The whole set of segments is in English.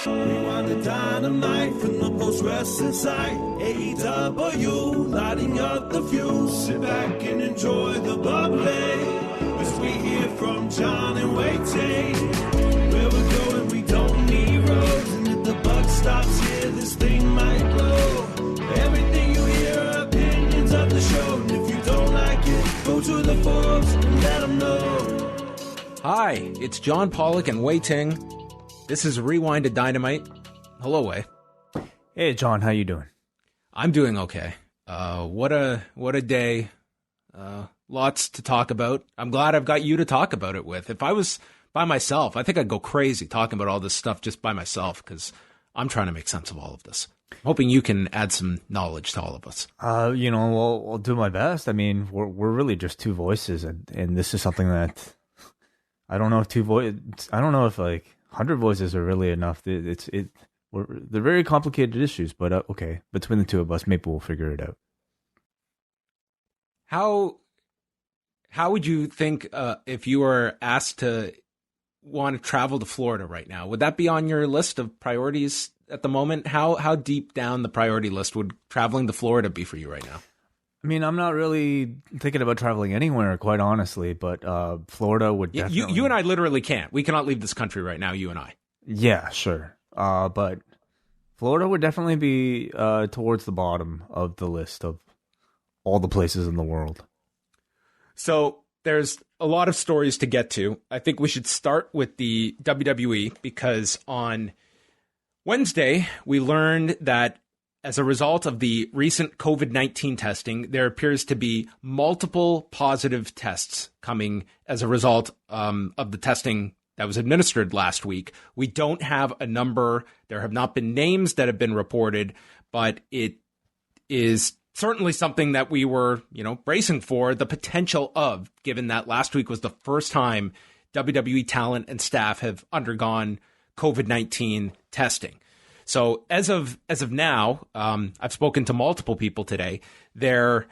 Rewind-A-Dynamite from the post-wrestling site. AEW, lighting up the fuse. Sit back and enjoy the bubbly as we hear from John and Wai Ting. Where we're going, we don't need roads. And if the buck stops here, this thing might blow. Everything you hear are opinions of the show. And if you don't like it, go to the forums and let them know. Hi, it's John Pollock and Wai Ting. This is Rewind-A-Dynamite. Hello, Wai. Hey, John, how you doing? I'm doing okay. What a day. Lots to talk about. I'm glad I've got you to talk about it with. If I was by myself, I think I'd go crazy talking about all this stuff just by myself because I'm trying to make sense of all of this. I'm hoping you can add some knowledge to all of us. I'll do my best. I mean, we're really just two voices, and this is something that I don't know if like 100 voices are really enough. They're very complicated issues, but okay. Between the two of us, maybe we'll figure it out. How would you think if you were asked to want to travel to Florida right now? Would that be on your list of priorities at the moment? How deep down the priority list would traveling to Florida be for you right now? I mean, I'm not really thinking about traveling anywhere, quite honestly, but Florida would definitely... You and I literally can't. We cannot leave this country right now, you and I. Yeah, sure. But Florida would definitely be towards the bottom of the list of all the places in the world. So there's a lot of stories to get to. I think we should start with the WWE because on Wednesday, we learned that as a result of the recent COVID-19 testing, there appears to be multiple positive tests coming as a result of the testing that was administered last week. We don't have a number. There have not been names that have been reported, but it is certainly something that we were, bracing for the potential of, given that last week was the first time WWE talent and staff have undergone COVID-19 testing. So as of now, I've spoken to multiple people today. There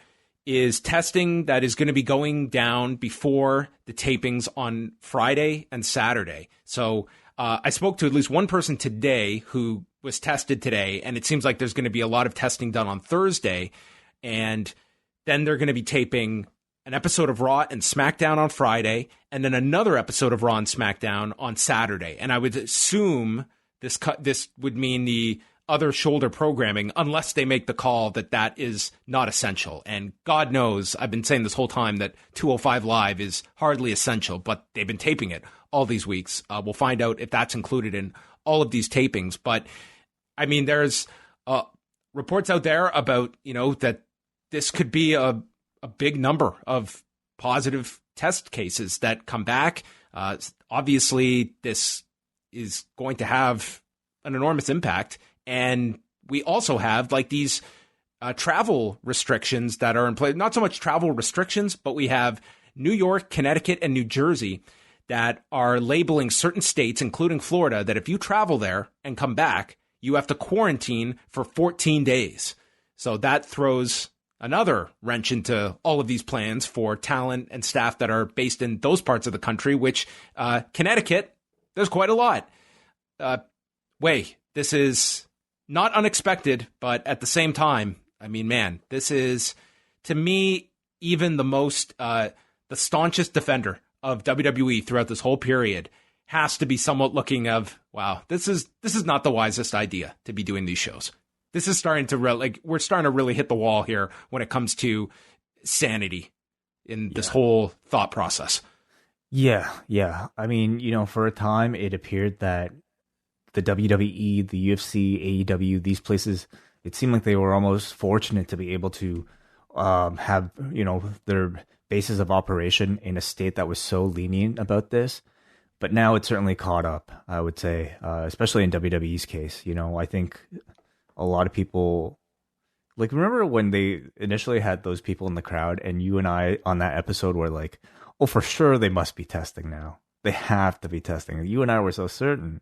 is testing that is going to be going down before the tapings on Friday and Saturday. So I spoke to at least one person today who was tested today, and it seems like there's going to be a lot of testing done on Thursday. And then they're going to be taping an episode of Raw and SmackDown on Friday, and then another episode of Raw and SmackDown on Saturday. And I would assume this would mean the other shoulder programming, unless they make the call that is not essential. And God knows, I've been saying this whole time that 205 Live is hardly essential, but they've been taping it all these weeks. We'll find out if that's included in all of these tapings. But I mean, there's reports out there about, that this could be a big number of positive test cases that come back. Obviously, this is going to have an enormous impact. And we also have these travel restrictions that are in place. Not so much travel restrictions, but we have New York, Connecticut, and New Jersey that are labeling certain states, including Florida, that if you travel there and come back, you have to quarantine for 14 days. So that throws another wrench into all of these plans for talent and staff that are based in those parts of the country, which Connecticut, there's quite a lot. This is not unexpected, but at the same time, I mean, man, this is, to me, even the staunchest defender of WWE throughout this whole period has to be somewhat looking of, wow, this is not the wisest idea to be doing these shows. This is starting to we're starting to really hit the wall here when it comes to sanity in this whole thought process. Yeah. I mean, for a time, it appeared that the WWE, the UFC, AEW, these places, it seemed like they were almost fortunate to be able to have, their bases of operation in a state that was so lenient about this. But now it's certainly caught up, I would say, especially in WWE's case. I think a lot of people, remember when they initially had those people in the crowd and you and I on that episode were like, oh, for sure they must be testing now. They have to be testing. You and I were so certain.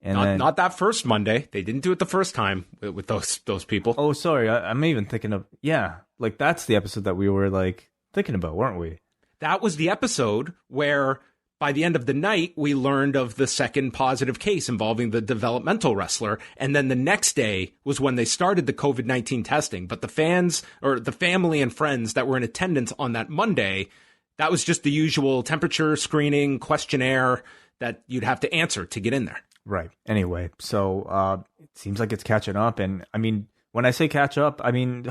And not that first Monday. They didn't do it the first time with those people. Oh, sorry. I'm even thinking of, that's the episode that we were thinking about, weren't we? That was the episode where by the end of the night, we learned of the second positive case involving the developmental wrestler. And then the next day was when they started the COVID-19 testing. But the fans or the family and friends that were in attendance on that Monday, that was just the usual temperature screening questionnaire that you'd have to answer to get in there. Right. Anyway, so it seems like it's catching up. And I mean, when I say catch up, I mean,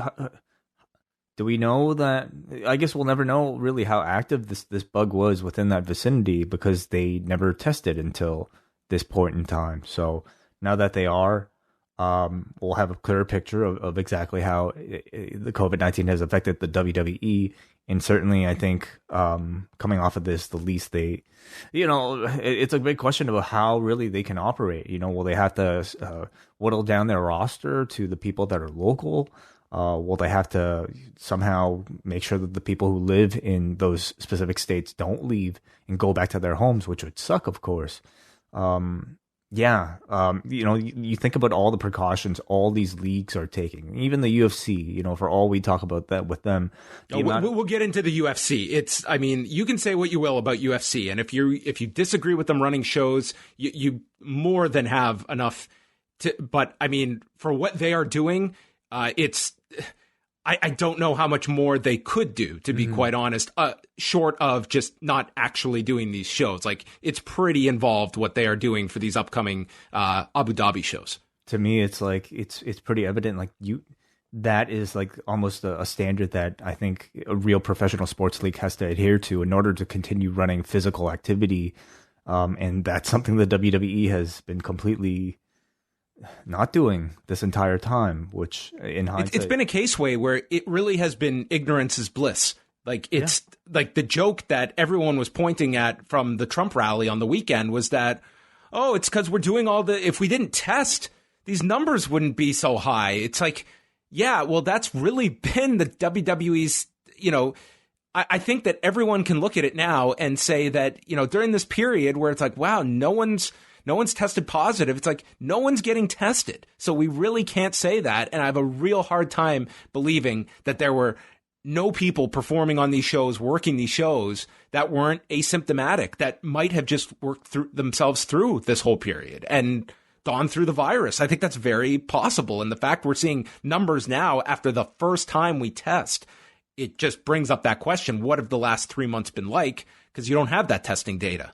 do we know that? I guess we'll never know really how active this bug was within that vicinity because they never tested until this point in time. So now that they are, we'll have a clearer picture of exactly how the COVID-19 has affected the WWE. And certainly, I think coming off of this, the least they, it's a big question about how really they can operate. Will they have to whittle down their roster to the people that are local? Will they have to somehow make sure that the people who live in those specific states don't leave and go back to their homes, which would suck, of course. You think about all the precautions all these leagues are taking, even the UFC, for all we talk about that with them. We'll get into the UFC. You can say what you will about UFC. And if you disagree with them running shows, you more than have enough but for what they are doing, I don't know how much more they could do, to be quite honest, short of just not actually doing these shows. Like, it's pretty involved what they are doing for these upcoming Abu Dhabi shows. To me, it's like it's pretty evident. Like that is like almost a standard that I think a real professional sports league has to adhere to in order to continue running physical activity. And that's something the WWE has been completely not doing this entire time, which in hindsight, it's been a case way where it really has been ignorance is bliss. Like, it's like the joke that everyone was pointing at from the Trump rally on the weekend was that, it's because we're doing if we didn't test, these numbers wouldn't be so high. It's like, yeah, well, that's really been the WWE's, I think that everyone can look at it now and say that, during this period where it's like, wow, no one's tested positive. It's like, no one's getting tested. So we really can't say that. And I have a real hard time believing that there were no people performing on these shows, working these shows that weren't asymptomatic, that might have just worked themselves through this whole period and gone through the virus. I think that's very possible. And the fact we're seeing numbers now after the first time we test, it just brings up that question. What have the last 3 months been like? Because you don't have that testing data.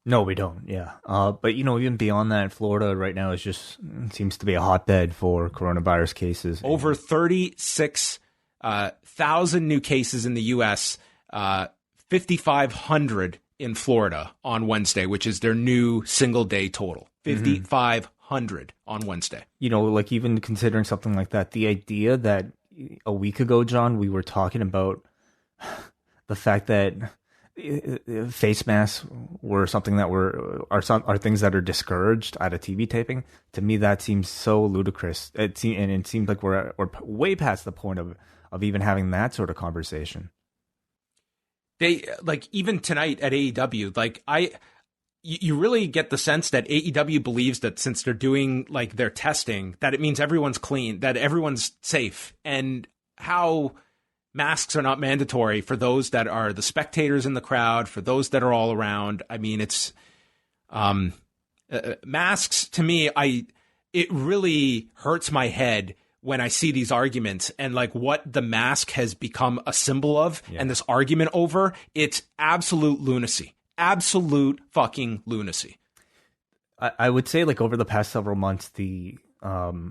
No, we don't. Yeah. But, even beyond that, Florida right now seems to be a hotbed for coronavirus cases. Over 36,000 new cases in the U.S., 5,500 in Florida on Wednesday, which is their new single day total. 5,500 on Wednesday. Like even considering something like that, the idea that a week ago, John, we were talking about the fact that face masks were something that are things that are discouraged at a TV taping. To me, that seems so ludicrous. It seems like we're way past the point of even having that sort of conversation. They even tonight at AEW, you really get the sense that AEW believes that since they're doing their testing, that it means everyone's clean, that everyone's safe, and how masks are not mandatory for those that are the spectators in the crowd, for those that are all around. It's masks to me. It really hurts my head when I see these arguments and what the mask has become a symbol of, and this argument over. It's absolute lunacy, absolute fucking lunacy. I would say over the past several months, the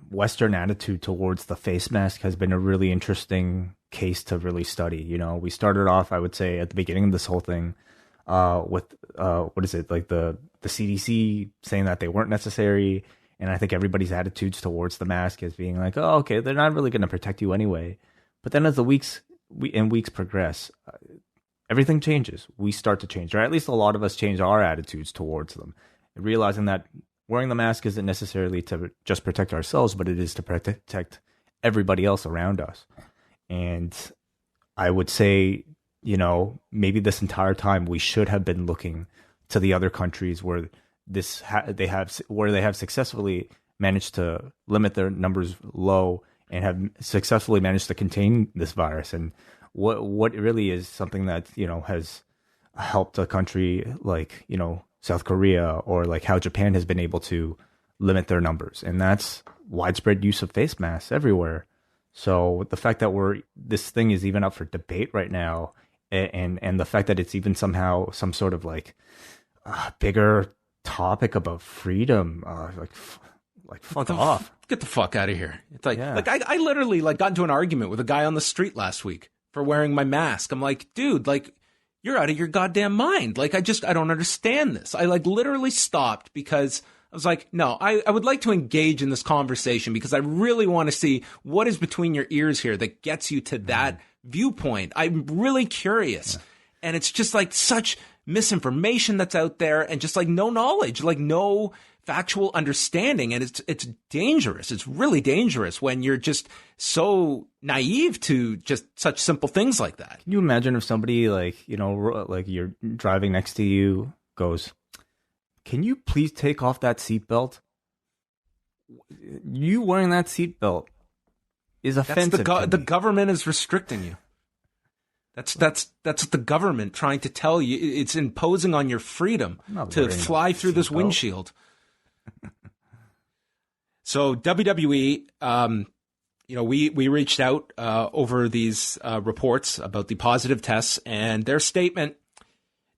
Western attitude towards the face mask has been a really interesting case to really study. We started off, I would say, at the beginning of this whole thing with the CDC saying that they weren't necessary, and I think everybody's attitudes towards the mask as being like, oh, okay, they're not really going to protect you anyway. But then as the weeks progress, everything changes. We start to change, or at least a lot of us change our attitudes towards them, realizing that wearing the mask isn't necessarily to just protect ourselves, but it is to protect everybody else around us. And I would say, maybe this entire time we should have been looking to the other countries where they have successfully managed to limit their numbers low and have successfully managed to contain this virus. And what really is something that has helped a country like, South Korea, or like how Japan has been able to limit their numbers. And that's widespread use of face masks everywhere. So the fact that this thing is even up for debate right now, and the fact that it's even somehow some sort of like bigger topic about freedom, fuck off. Get the fuck out of here. It's like, I literally like got into an argument with a guy on the street last week for wearing my mask. I'm like, dude, like, you're out of your goddamn mind. Like, I don't understand this. I like literally stopped because I was like, no, I would like to engage in this conversation because I really want to see what is between your ears here that gets you to that viewpoint. I'm really curious. Yeah. And it's just like such misinformation that's out there and just like no knowledge, like no factual understanding. And it's dangerous. It's really dangerous when you're just so naive to just such simple things like that. Can you imagine if somebody like you're driving next to you goes, "Can you please take off that seatbelt? You wearing that seatbelt is offensive." The government is restricting you. That's what the government trying to tell you. It's imposing on your freedom to fly through this windshield. So WWE, we reached out over these reports about the positive tests, and their statement: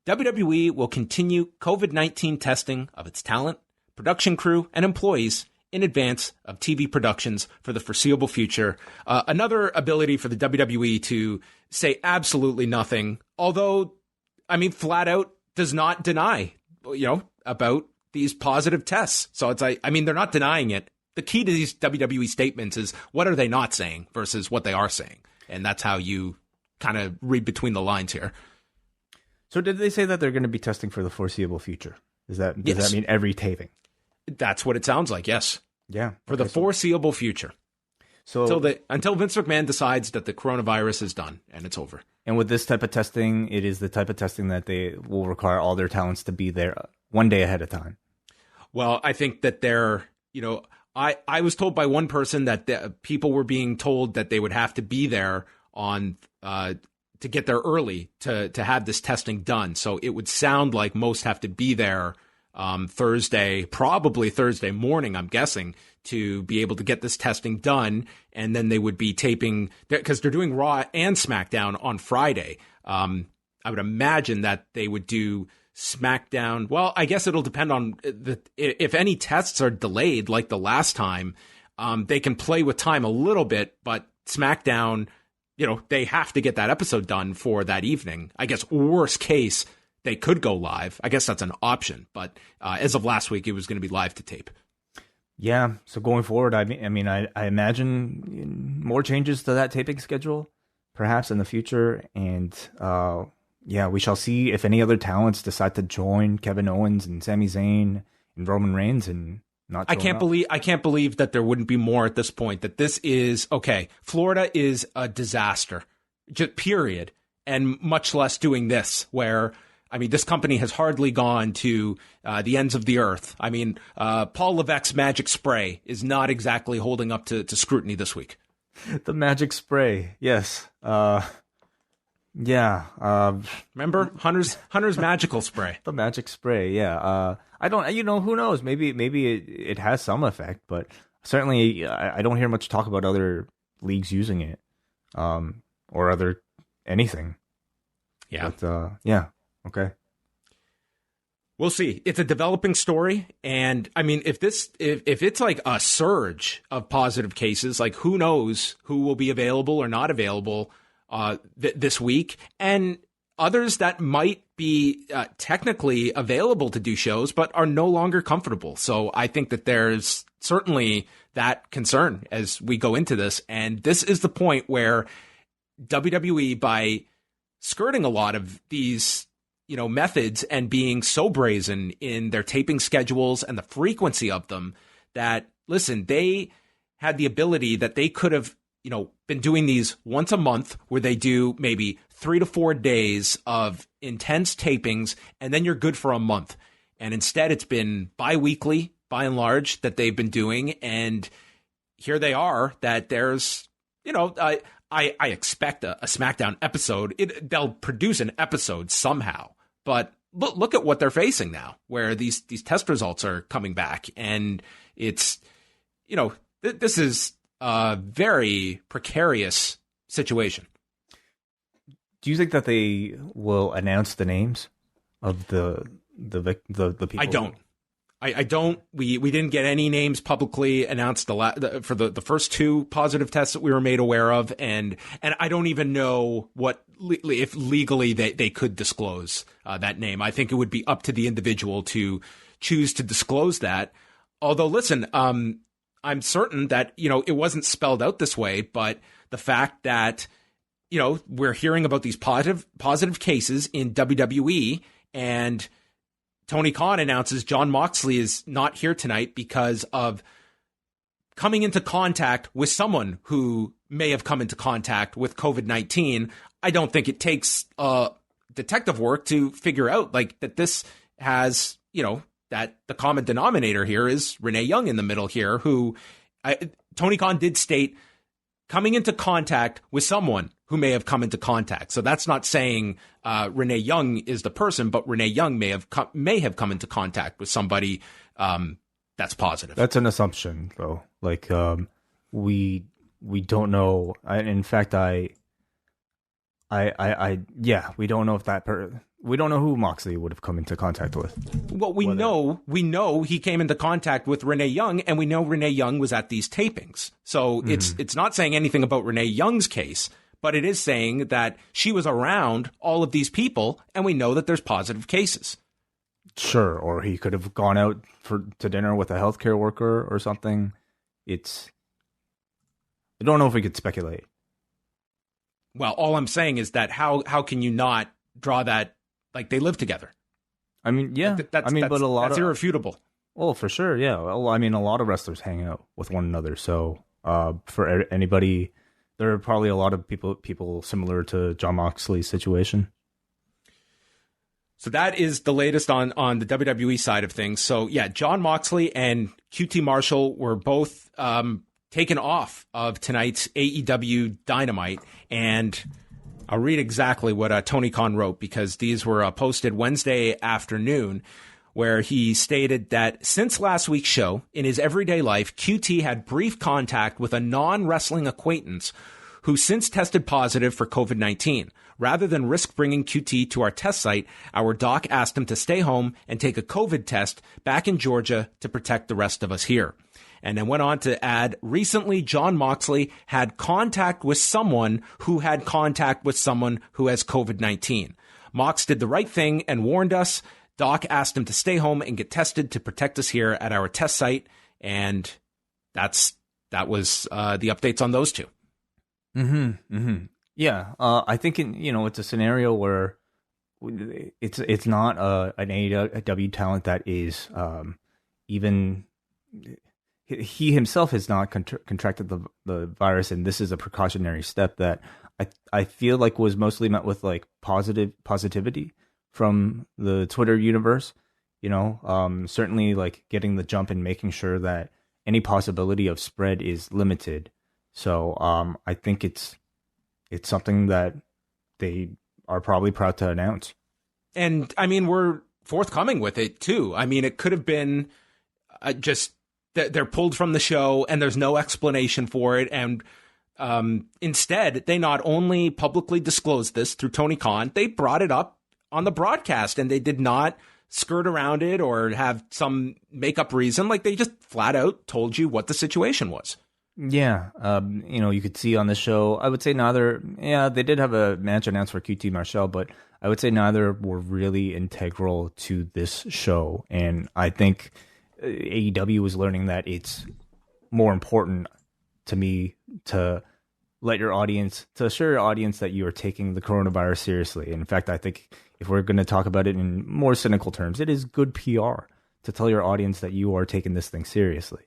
WWE will continue COVID-19 testing of its talent, production crew, and employees in advance of TV productions for the foreseeable future. Another ability for the WWE to say absolutely nothing, although, I mean, flat out does not deny, about these positive tests. So it's like, I mean, they're not denying it. The key to these WWE statements is what are they not saying versus what they are saying. And that's how you kind of read between the lines here. So did they say that they're going to be testing for the foreseeable future? Does that mean every taping? That's what it sounds like, yes. Yeah. For the foreseeable future. So until Vince McMahon decides that the coronavirus is done and it's over. And with this type of testing, it is the type of testing that they will require all their talents to be there one day ahead of time. Well, I think that I was told by one person that people were being told that they would have to be there on to get there early to have this testing done. So it would sound like most have to be there probably Thursday morning, I'm guessing, to be able to get this testing done. And then they would be taping, because they're doing Raw and SmackDown on Friday. I would imagine that they would do SmackDown. Well, I guess it'll depend on if any tests are delayed like the last time, they can play with time a little bit, but SmackDown, they have to get that episode done for that evening. I guess worst case, they could go live. I guess that's an option, but as of last week, it was going to be live to tape. Yeah. So going forward, I imagine more changes to that taping schedule, perhaps in the future. And we shall see if any other talents decide to join Kevin Owens and Sami Zayn and Roman Reigns and not. I can't believe that there wouldn't be more at this point. That this is okay. Florida is a disaster, just period, and much less doing this where. I mean, this company has hardly gone to the ends of the earth. I mean, Paul Levesque's magic spray is not exactly holding up to scrutiny this week. The magic spray, yes. Remember Hunter's magical spray? The magic spray, yeah. I don't, who knows? Maybe it has some effect, but certainly I don't hear much talk about other leagues using it, or other anything. Yeah. But, okay. We'll see. It's a developing story. And I mean, if it's like a surge of positive cases, like who knows who will be available or not available this week, and others that might be technically available to do shows, but are no longer comfortable. So I think that there's certainly that concern as we go into this. And this is the point where WWE, by skirting a lot of these methods and being so brazen in their taping schedules and the frequency of them, that, listen, they had the ability that they could have, been doing these once a month where they do maybe 3 to 4 days of intense tapings and then you're good for a month. And instead it's been bi-weekly, by and large, that they've been doing. And here they are, that there's, I expect a SmackDown episode. They'll produce an episode somehow. But look at what they're facing now, where these test results are coming back. And it's, this is a very precarious situation. Do you think that they will announce the names of the people? I don't. We didn't get any names publicly announced for the first 2 positive tests that we were made aware of, and I don't even know if legally they could disclose that name. I think it would be up to the individual to choose to disclose that. Although, listen, I'm certain that it wasn't spelled out this way, but the fact that we're hearing about these positive cases in WWE, and Tony Khan announces Jon Moxley is not here tonight because of coming into contact with someone who may have come into contact with COVID-19. I don't think it takes detective work to figure out that this has, that the common denominator here is Renee Young in the middle here, who Tony Khan did state coming into contact with someone who may have come into contact. So that's not saying Renee Young is the person, but Renee Young may have come into contact with somebody that's positive. That's an assumption, though. We don't know. In fact, we don't know if we don't know who Moxley would have come into contact with. Well, we know he came into contact with Renee Young, and we know Renee Young was at these tapings. So it's not saying anything about Renee Young's case, but it is saying that she was around all of these people, and we know that there's positive cases. Sure, or he could have gone out to dinner with a healthcare worker or something. I don't know if we could speculate. Well, all I'm saying is that how can you not draw that? They live together. I mean, yeah. That's irrefutable. Well, for sure, yeah. Well, I mean, a lot of wrestlers hang out with one another. So for anybody, there are probably a lot of people similar to Jon Moxley's situation. So that is the latest on the WWE side of things. So, yeah, Jon Moxley and QT Marshall were both taken off of tonight's AEW Dynamite, and I'll read exactly what Tony Khan wrote, because these were posted Wednesday afternoon, where he stated that since last week's show, in his everyday life, QT had brief contact with a non-wrestling acquaintance who since tested positive for COVID-19. Rather than risk bringing QT to our test site, our doc asked him to stay home and take a COVID test back in Georgia to protect the rest of us here. And then went on to add, recently, Jon Moxley had contact with someone who had contact with someone who has COVID-19. Mox did the right thing and warned us. Doc asked him to stay home and get tested to protect us here at our test site. And that was the updates on those two. Yeah. I think, it's a scenario where it's not an AEW talent that is even... He himself has not contracted the virus, and this is a precautionary step that I feel like was mostly met with positivity from the Twitter universe. Certainly getting the jump and making sure that any possibility of spread is limited. So I think it's something that they are probably proud to announce. And I mean, we're forthcoming with it too. I mean, it could have been just. They're pulled from the show and there's no explanation for it. And instead, they not only publicly disclosed this through Tony Khan, they brought it up on the broadcast, and they did not skirt around it or have some make-up reason. They just flat out told you what the situation was. Yeah. You could see on the show, I would say they did have a match announced for QT Marshall, but I would say neither were really integral to this show. And I think AEW was learning that it's more important to me to assure your audience that you are taking the coronavirus seriously. And in fact, I think if we're going to talk about it in more cynical terms, it is good PR to tell your audience that you are taking this thing seriously.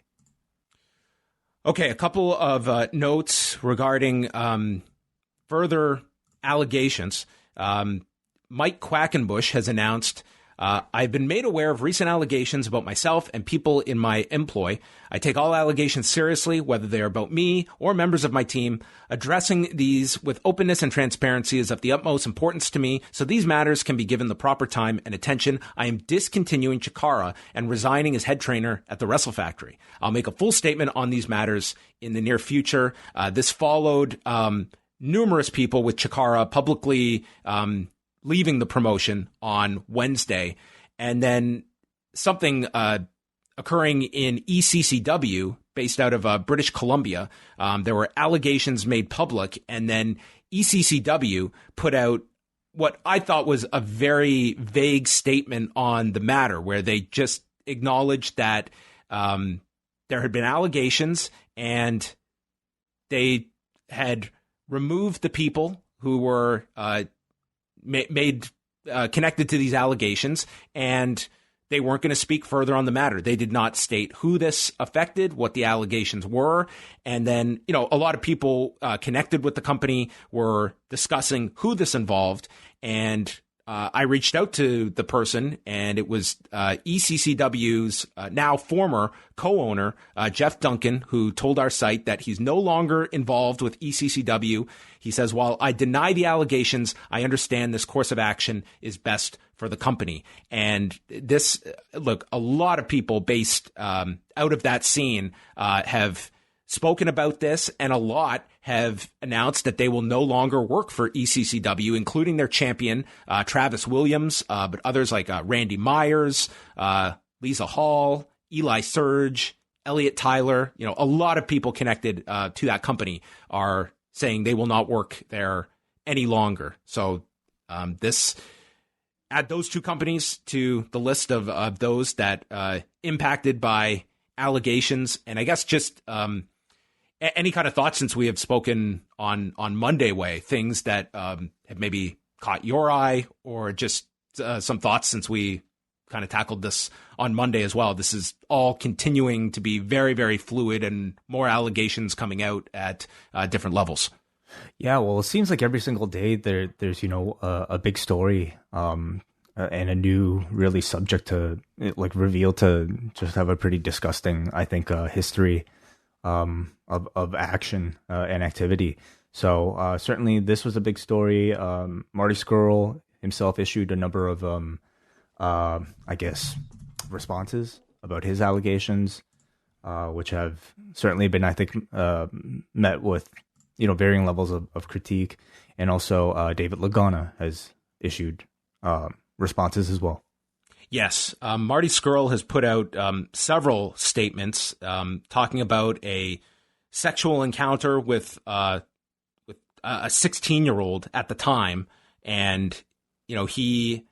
Okay, a couple of notes regarding further allegations. Mike Quackenbush has announced I've been made aware of recent allegations about myself and people in my employ. I take all allegations seriously, whether they are about me or members of my team. Addressing these with openness and transparency is of the utmost importance to me, so these matters can be given the proper time and attention. I am discontinuing Chikara and resigning as head trainer at the Wrestle Factory. I'll make a full statement on these matters in the near future. This followed numerous people with Chikara publicly leaving the promotion on Wednesday, and then something occurring in ECCW based out of British Columbia. There were allegations made public, and then ECCW put out what I thought was a very vague statement on the matter, where they just acknowledged that there had been allegations and they had removed the people who were made connected to these allegations, and they weren't going to speak further on the matter. They did not state who this affected, what the allegations were. And then, a lot of people connected with the company were discussing who this involved. And I reached out to the person, and it was ECCW's now former co-owner, Jeff Duncan, who told our site that he's no longer involved with ECCW. He says, while I deny the allegations, I understand this course of action is best for the company. And this, look, a lot of people based out of that scene have spoken about this, and a lot have announced that they will no longer work for ECCW, including their champion, Travis Williams, but others like Randy Myers, Lisa Hall, Eli Surge, Elliot Tyler. A lot of people connected to that company are saying they will not work there any longer. So this add those two companies to the list of those that impacted by allegations. And I guess just any kind of thoughts since we have spoken on Monday, Way, things that have maybe caught your eye, or just some thoughts since we kind of tackled this on Monday as well. This is all continuing to be very, very fluid, and more allegations coming out at different levels. Yeah, well, it seems like every single day there's a big story and a new really subject to reveal to just have a pretty disgusting, I think, history of action and activity. So certainly this was a big story. Marty Scurll himself issued a number of responses about his allegations, which have certainly been, I think, met with varying levels of critique. And also David Lagana has issued responses as well. Yes, Marty Scurll has put out several statements talking about a sexual encounter with a 16-year-old at the time, and he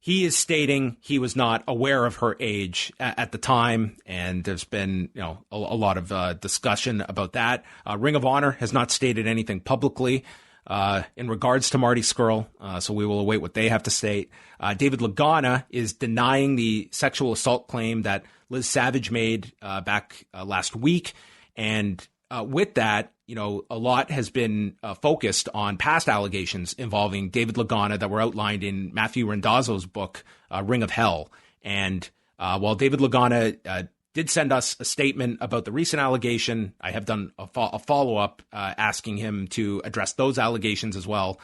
is stating he was not aware of her age at the time, and there's been a lot of discussion about that. Ring of Honor has not stated anything publicly in regards to Marty Scurll, so we will await what they have to state. David Lagana is denying the sexual assault claim that Liz Savage made back last week, and with that, a lot has been focused on past allegations involving David Lagana that were outlined in Matthew Randazzo's book, Ring of Hell. And while David Lagana did send us a statement about the recent allegation, I have done a follow-up asking him to address those allegations as well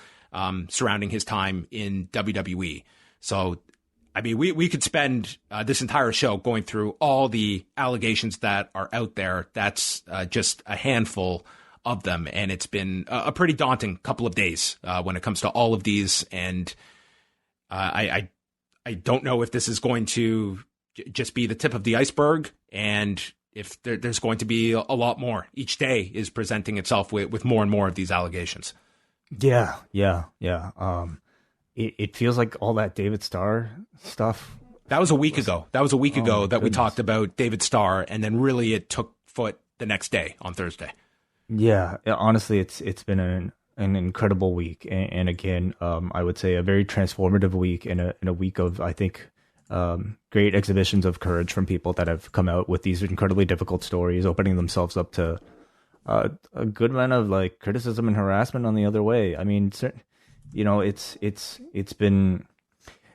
surrounding his time in WWE. So, I mean, we could spend this entire show going through all the allegations that are out there. That's just a handful of them. And it's been a pretty daunting couple of days when it comes to all of these. And I don't know if this is going to just be the tip of the iceberg, and if there's going to be a lot more. Each day is presenting itself with more and more of these allegations. Yeah. It feels like all that David Starr stuff. That was a week ago. That we talked about David Starr, and then really it took foot the next day on Thursday. Yeah, honestly, it's been an incredible week, and again, I would say a very transformative week, and a week of, I think, great exhibitions of courage from people that have come out with these incredibly difficult stories, opening themselves up to a good amount of criticism and harassment on the other way. I mean, it's been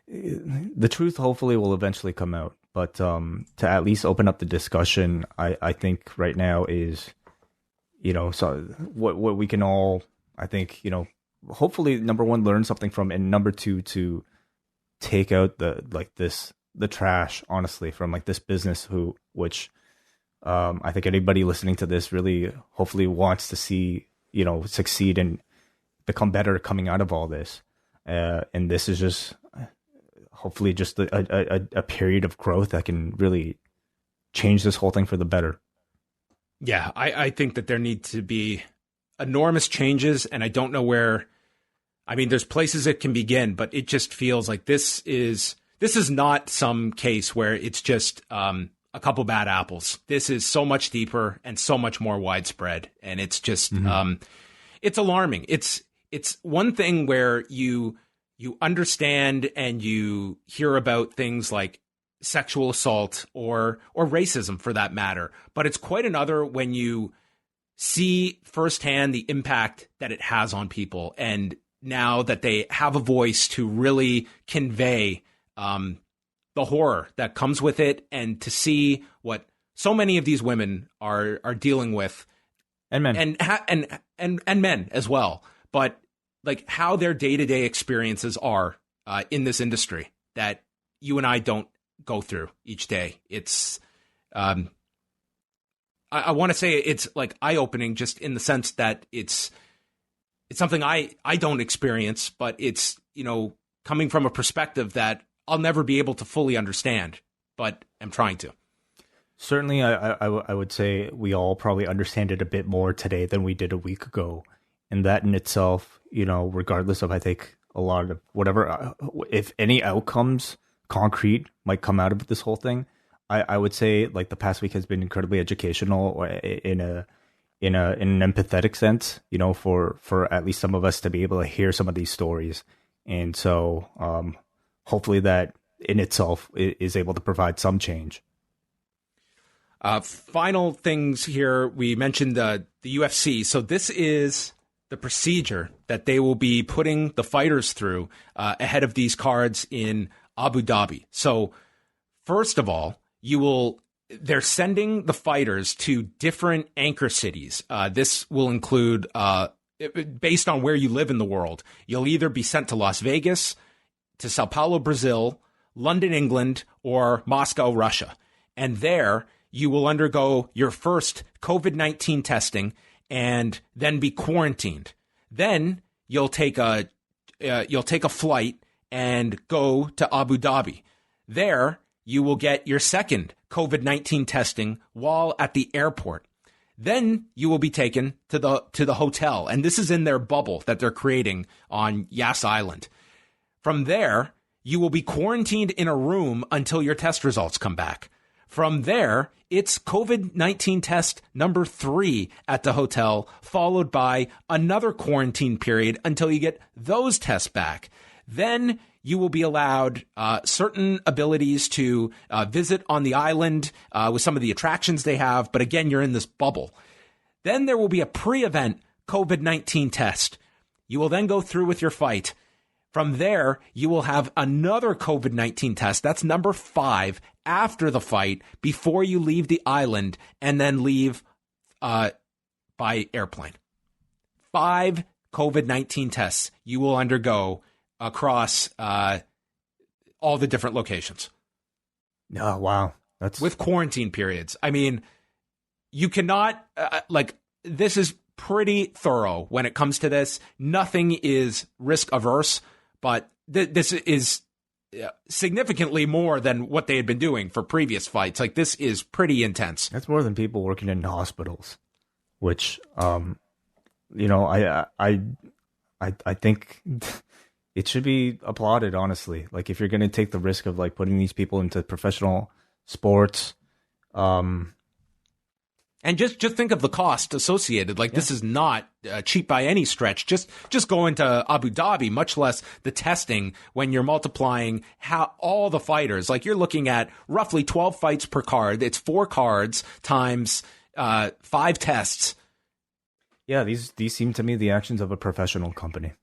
the truth hopefully will eventually come out. But to at least open up the discussion, I think right now is, so what we can all, I think, hopefully, number one, learn something from, and number two, to take out the trash, honestly, from like this business which I think anybody listening to this really hopefully wants to see, succeed and become better coming out of all this. And this is just hopefully just a period of growth that can really change this whole thing for the better. Yeah, I think that there need to be enormous changes, and I don't know where. I mean, there's places it can begin, but it just feels like this is not some case where it's just a couple bad apples. This is so much deeper and so much more widespread, and it's just it's alarming. It's one thing where you understand and you hear about things like sexual assault or racism, for that matter, but it's quite another when you see firsthand the impact that it has on people, and now that they have a voice to really convey the horror that comes with it, and to see what so many of these women are dealing with, and men, and men as well, but like how their day-to-day experiences are in this industry that you and I don't go through each day. It's I want to say it's like eye-opening, just in the sense that it's something I don't experience, but it's, coming from a perspective that I'll never be able to fully understand, but I'm trying to. Certainly, I would say we all probably understand it a bit more today than we did a week ago. And that in itself, regardless of, I think, a lot of whatever, if any outcomes concrete might come out of this whole thing, I would say like the past week has been incredibly educational, or in an empathetic sense, for at least some of us to be able to hear some of these stories. And so hopefully that in itself is able to provide some change. Final things here. We mentioned the UFC. So this is the procedure that they will be putting the fighters through ahead of these cards in Abu Dhabi. So first of all, they're sending the fighters to different anchor cities. This will include, based on where you live in the world, you'll either be sent to Las Vegas, to Sao Paulo, Brazil, London, England, or Moscow, Russia. And there you will undergo your first COVID-19 testing and then be quarantined. Then you'll take a flight and go to Abu Dhabi. There you will get your second COVID-19 testing while at the airport. Then you will be taken to the hotel, and this is in their bubble that they're creating on Yas Island. From there, you will be quarantined in a room until your test results come back. From there, it's COVID-19 test number 3 at the hotel, followed by another quarantine period until you get those tests back. Then you will be allowed certain abilities to visit on the island with some of the attractions they have. But again, you're in this bubble. Then there will be a pre-event COVID-19 test. You will then go through with your fight. From there, you will have another COVID-19 test. That's number 5 after the fight, before you leave the island and then leave by airplane. 5 COVID-19 tests you will undergo across all the different locations. Oh, wow. That's with quarantine periods. I mean, you cannot, this is pretty thorough when it comes to this. Nothing is risk averse, but this is significantly more than what they had been doing for previous fights. Like, this is pretty intense. That's more than people working in hospitals, which, I think it should be applauded, honestly. Like, if you're going to take the risk of like putting these people into professional sports, and just think of the cost associated. Like, this is not cheap by any stretch. Just going to Abu Dhabi, much less the testing, when you're multiplying all the fighters. Like, you're looking at roughly 12 fights per card. It's 4 cards times 5 tests. Yeah, these seem to me the actions of a professional company.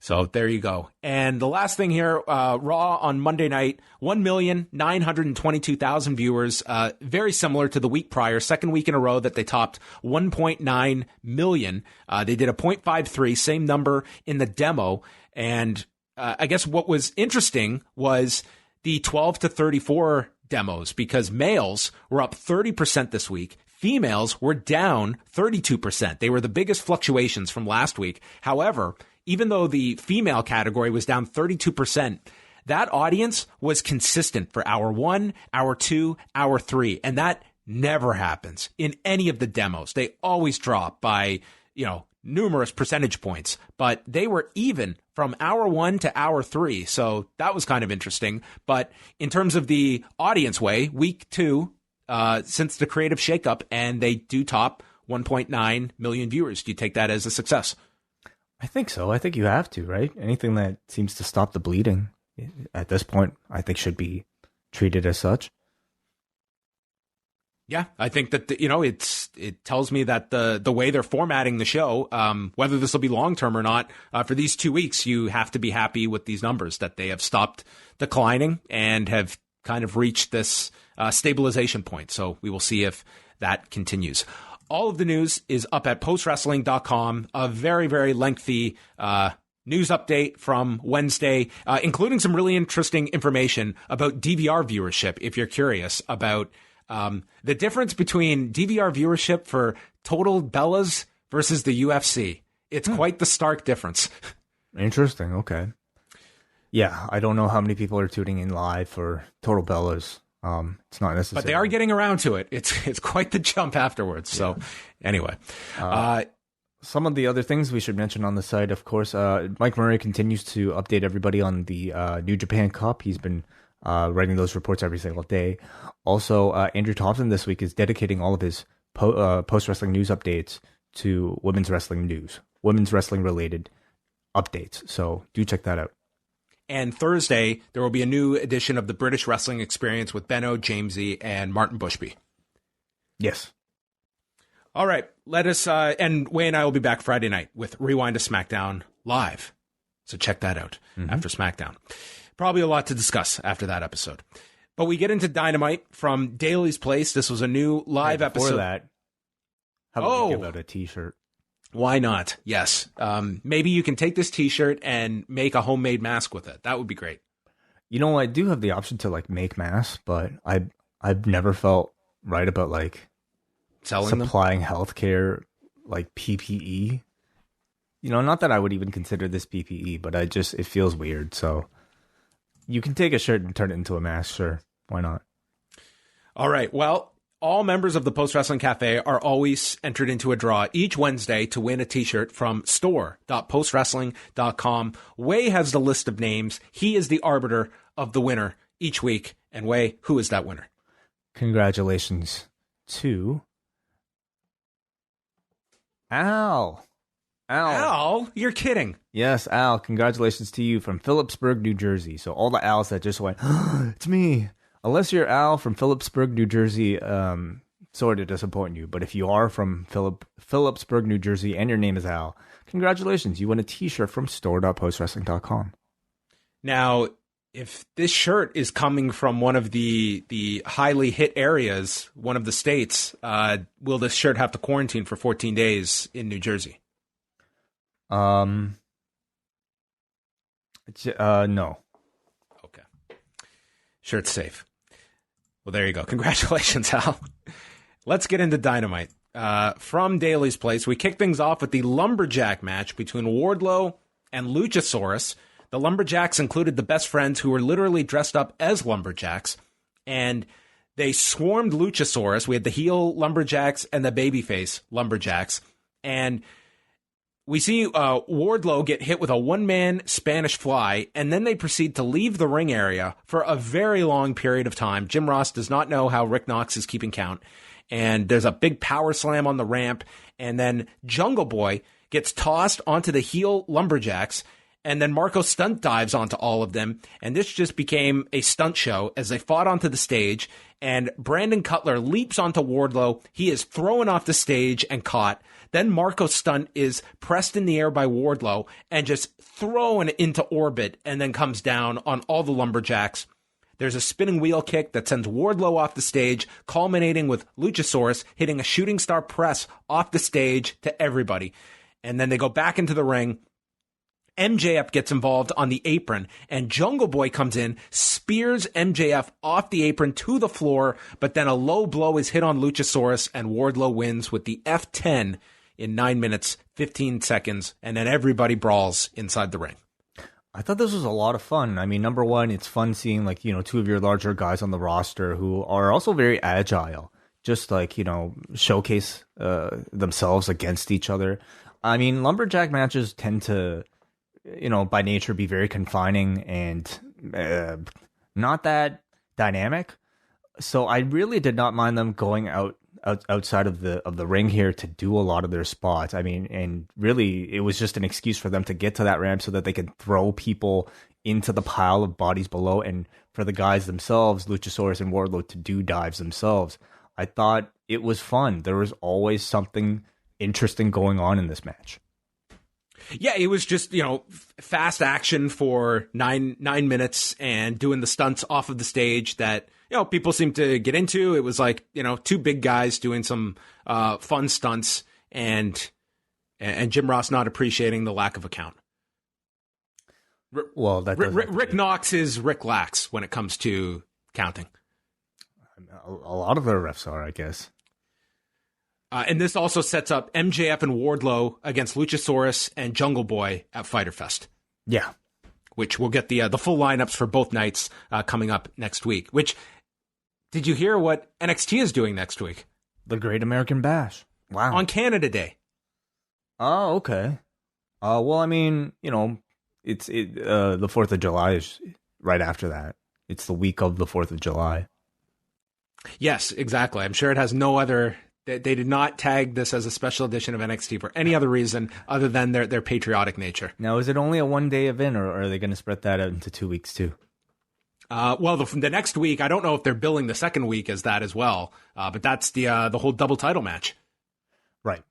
So there you go. And the last thing here, Raw on Monday night, 1,922,000 viewers, very similar to the week prior, second week in a row that they topped 1.9 million. They did a 0.53, same number in the demo. And I guess what was interesting was the 12 to 34 demos, because males were up 30% this week. Females were down 32%. They were the biggest fluctuations from last week. However, even though the female category was down 32%, that audience was consistent for hour 1, hour 2, hour 3. And that never happens in any of the demos. They always drop by, numerous percentage points, but they were even from hour 1 to hour 3. So that was kind of interesting. But in terms of the audience way, week 2, since the creative shakeup, and they do top 1.9 million viewers. Do you take that as a success? I think so. I think you have to, right? Anything that seems to stop the bleeding at this point, I think should be treated as such. Yeah, I think that it tells me that the way they're formatting the show, whether this will be long term or not, for these 2 weeks, you have to be happy with these numbers, that they have stopped declining and have kind of reached this stabilization point. So we will see if that continues. All of the news is up at postwrestling.com. A very, very lengthy news update from Wednesday, including some really interesting information about DVR viewership, if you're curious about the difference between DVR viewership for total Bellas versus the UFC. It's quite the stark difference. Interesting. Okay. Yeah, I don't know how many people are tuning in live for Total Bellas. It's not necessary. But they are getting around to it. It's quite the jump afterwards. So anyway. Some of the other things we should mention on the site, of course, Mike Murray continues to update everybody on the New Japan Cup. He's been writing those reports every single day. Also, Andrew Thompson this week is dedicating all of his post-wrestling news updates to women's wrestling news, women's wrestling related updates. So do check that out. And Thursday, there will be a new edition of the British Wrestling Experience with Benno, Jamesy, and Martin Bushby. Yes. All right. Let us, and Wai and I will be back Friday night with Rewind to SmackDown live. So check that out after SmackDown. Probably a lot to discuss after that episode. But we get into Dynamite from Daly's Place. This was a new live episode. Before that, how about we give out a t-shirt? Why not? Yes. Maybe you can take this t-shirt and make a homemade mask with it. That would be great. You know, I do have the option to make masks, but I've never felt right about selling supplying healthcare PPE. Not that I would even consider this PPE, but it feels weird. So you can take a shirt and turn it into a mask. Sure. Why not? All right. Well, all members of the Post Wrestling Cafe are always entered into a draw each Wednesday to win a t-shirt from store.postwrestling.com. Wai has the list of names. He is the arbiter of the winner each week. And Wai, who is that winner? Congratulations to Al. Al? You're kidding. Yes, Al. Congratulations to you from Phillipsburg, New Jersey. So all the Als that just went, it's me. Unless you're Al from Phillipsburg, New Jersey, sorry to disappoint you. But if you are from Phillipsburg, New Jersey, and your name is Al, congratulations. You won a t-shirt from store.postwrestling.com. Now, if this shirt is coming from one of the highly hit areas, one of the states, will this shirt have to quarantine for 14 days in New Jersey? No. Okay. Shirt's safe. Well, there you go. Congratulations, Al. Let's get into Dynamite. From Daly's Place, we kick things off with the Lumberjack match between Wardlow and Luchasaurus. The Lumberjacks included the best friends who were literally dressed up as Lumberjacks, and they swarmed Luchasaurus. We had the heel Lumberjacks and the babyface Lumberjacks, and we see Wardlow get hit with a one-man Spanish fly, and then they proceed to leave the ring area for a very long period of time. Jim Ross does not know how Rick Knox is keeping count, and there's a big power slam on the ramp, and then Jungle Boy gets tossed onto the heel Lumberjacks, And then Marco stunt dives onto all of them. And this just became a stunt show as they fought onto the stage. And Brandon Cutler leaps onto Wardlow. He is thrown off the stage and caught. Then Marco's stunt is pressed in the air by Wardlow and just thrown into orbit and then comes down on all the Lumberjacks. There's a spinning wheel kick that sends Wardlow off the stage, culminating with Luchasaurus hitting a shooting star press off the stage to everybody. And then they go back into the ring. MJF gets involved on the apron, and Jungle Boy comes in, spears MJF off the apron to the floor, but then a low blow is hit on Luchasaurus, and Wardlow wins with the F10 in 9 minutes, 15 seconds, and then everybody brawls inside the ring. I thought this was a lot of fun. I mean, number one, it's fun seeing, like, two of your larger guys on the roster who are also very agile, just like, showcase themselves against each other. I mean, lumberjack matches tend to, by nature be very confining and not that dynamic. So I really did not mind them going outside of the ring here to do a lot of their spots. I mean, and really it was just an excuse for them to get to that ramp so that they could throw people into the pile of bodies below, and for the guys themselves, Luchasaurus and Wardlow, to do dives themselves. I thought it was fun. There was always something interesting going on in this match. Yeah, it was just, fast action for nine minutes and doing the stunts off of the stage that, people seem to get into. It was like, two big guys doing some fun stunts and Jim Ross not appreciating the lack of a count. Well, that Rick Knox is Rick Lax when it comes to counting. A lot of their refs are, I guess. And this also sets up MJF and Wardlow against Luchasaurus and Jungle Boy at Fyter Fest. Yeah. Which we'll get the full lineups for both nights coming up next week. Which, did you hear what NXT is doing next week? The Great American Bash. Wow. On Canada Day. Oh, okay. Well, I mean, it's the 4th of July is right after that. It's the week of the 4th of July. Yes, exactly. I'm sure it has no other... They did not tag this as a special edition of NXT for any other reason other than their patriotic nature. Now, is it only a one-day event, or are they going to spread that out into 2 weeks too? Well, the next week, I don't know if they're billing the second week as that as well, but that's the whole double title match. Right.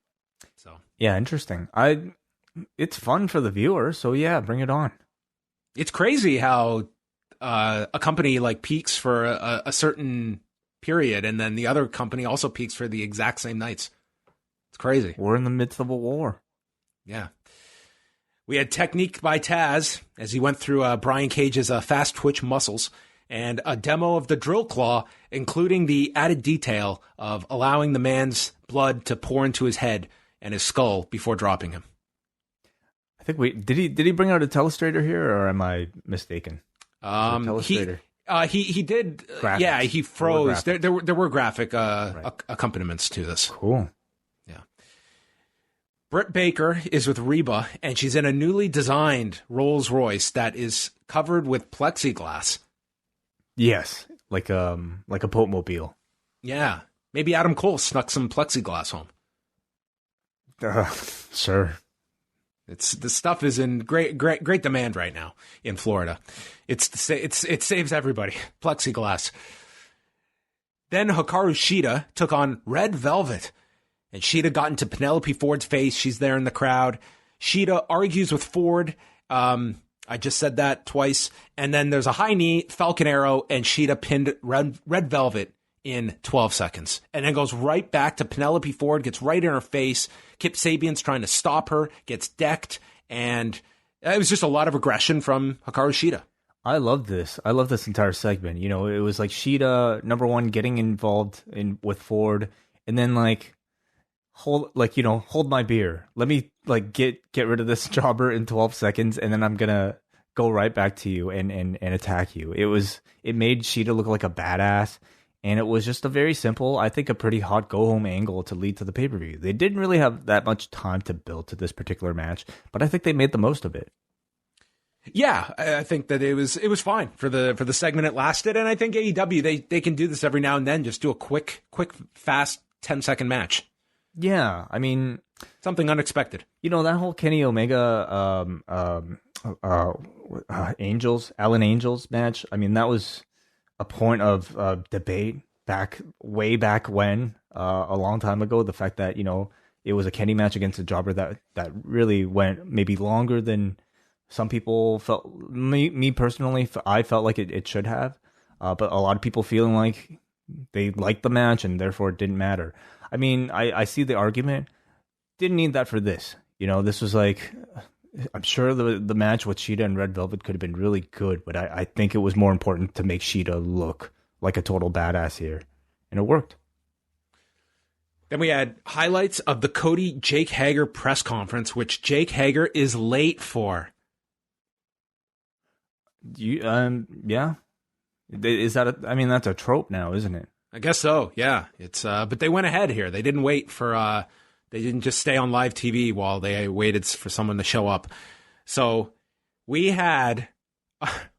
So yeah, interesting. It's fun for the viewer, so yeah, bring it on. It's crazy how a company like peaks for a certain period, and then the other company also peaks for the exact same nights. It's crazy. We're in the midst of a war. Yeah. We had Technique by Taz as he went through Brian Cage's fast twitch muscles, and a demo of the drill claw, including the added detail of allowing the man's blood to pour into his head and his skull before dropping him. I think did he bring out a telestrator here, or am I mistaken? Telestrator. He did. Graphics. Yeah, he froze. There were graphic right. accompaniments to this. Cool. Yeah. Britt Baker is with Reba, and she's in a newly designed Rolls Royce that is covered with plexiglass. Yes, like a Pope-mobile. Yeah, maybe Adam Cole snuck some plexiglass home. Sure. The stuff is in great demand right now in Florida. It saves everybody. Plexiglass. Then Hikaru Sheeta took on Red Velvet, and Sheeta got into Penelope Ford's face. She's there in the crowd. Sheeta argues with Ford. I just said that twice. And then there's a high knee, Falcon Arrow, and Sheeta pinned Red Velvet in 12 seconds. And then goes right back to Penelope Ford, gets right in her face. Kip Sabian's trying to stop her, gets decked, and it was just a lot of aggression from Hikaru Sheeta. I love this. I love this entire segment. It was like Sheeta, number one, getting involved with Ford, and then hold my beer. Let me get rid of this jobber in 12 seconds, and then I'm gonna go right back to you and attack you. It made Sheeta look like a badass. And it was just a very simple, I think, a pretty hot go-home angle to lead to the pay-per-view. They didn't really have that much time to build to this particular match, but I think they made the most of it. Yeah, I think that it was fine for the segment it lasted, and I think AEW they can do this every now and then, just do a quick, fast 10-second match. Yeah, I mean, something unexpected. That whole Kenny Omega, Alan Angels match. I mean, that was a point of debate way back when, a long time ago. The fact that it was a Kenny match against a jobber that really went maybe longer than some people felt. Me personally, I felt like it should have, but a lot of people feeling like they liked the match and therefore it didn't matter. I mean, I see the argument. Didn't need that for this. This was like, I'm sure the match with Sheeta and Red Velvet could have been really good, but I think it was more important to make Sheeta look like a total badass here. And it worked. Then we had highlights of the Cody Jake Hager press conference, which Jake Hager is late for. Yeah. Is that that's a trope now, isn't it? I guess so. Yeah. It's but they went ahead here. They didn't wait for they didn't just stay on live TV while they waited for someone to show up. So we had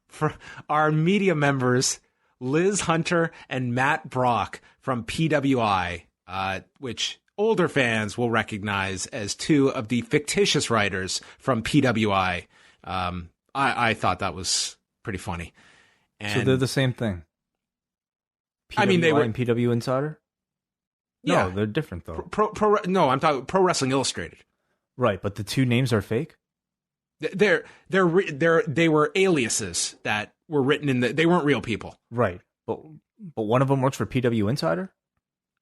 for our media members, Liz Hunter and Matt Brock from PWI, which older fans will recognize as two of the fictitious writers from PWI. I thought that was pretty funny. And so they're the same thing. They were and PW Insider. Yeah, no, they're different though. No, I'm talking Pro Wrestling Illustrated. Right, but the two names are fake. They were aliases that were written in they weren't real people. Right, but one of them works for PW Insider.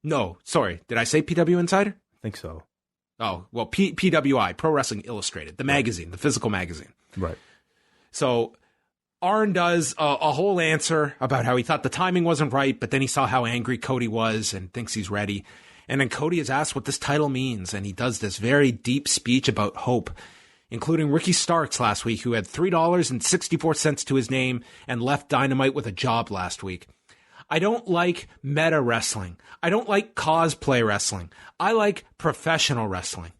No, sorry, did I say PW Insider? I think so. Oh well, PWI, Pro Wrestling Illustrated, the magazine, the physical magazine. Right. So Arn does a whole answer about how he thought the timing wasn't right, but then he saw how angry Cody was and thinks he's ready. And then Cody is asked what this title means, and he does this very deep speech about hope, including Ricky Starks last week, who had $3.64 to his name and left Dynamite with a job last week. I don't like meta wrestling. I don't like cosplay wrestling. I like professional wrestling,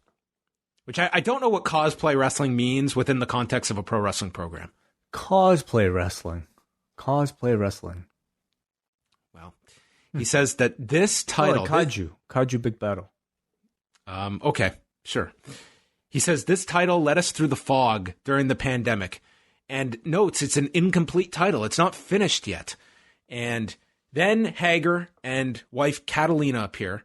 which I don't know what cosplay wrestling means within the context of a pro wrestling program. Cosplay wrestling. Well, he says that this title... Kaiju Big Battle. Okay, sure. He says this title led us through the fog during the pandemic and notes it's an incomplete title. It's not finished yet. And then Haggar and wife Catalina appear,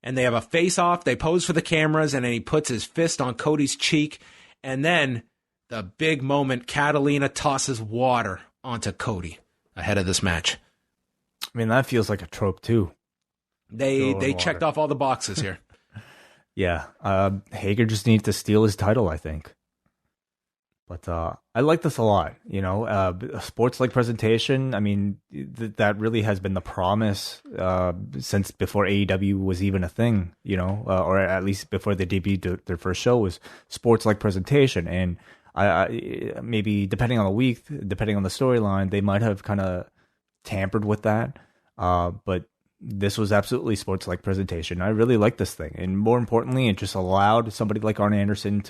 and they have a face-off. They pose for the cameras, and then he puts his fist on Cody's cheek, and then... the big moment, Catalina tosses water onto Cody ahead of this match. I mean, that feels like a trope, too. They checked off all the boxes here. Yeah. Hager just needs to steal his title, I think. But I like this a lot. A sports-like presentation. I mean, that really has been the promise since before AEW was even a thing, or at least before they debuted their first show was sports-like presentation. And I maybe depending on the week, depending on the storyline, they might have kind of tampered with that. But this was absolutely sports-like presentation. I really like this thing. And more importantly, it just allowed somebody like Arn Anderson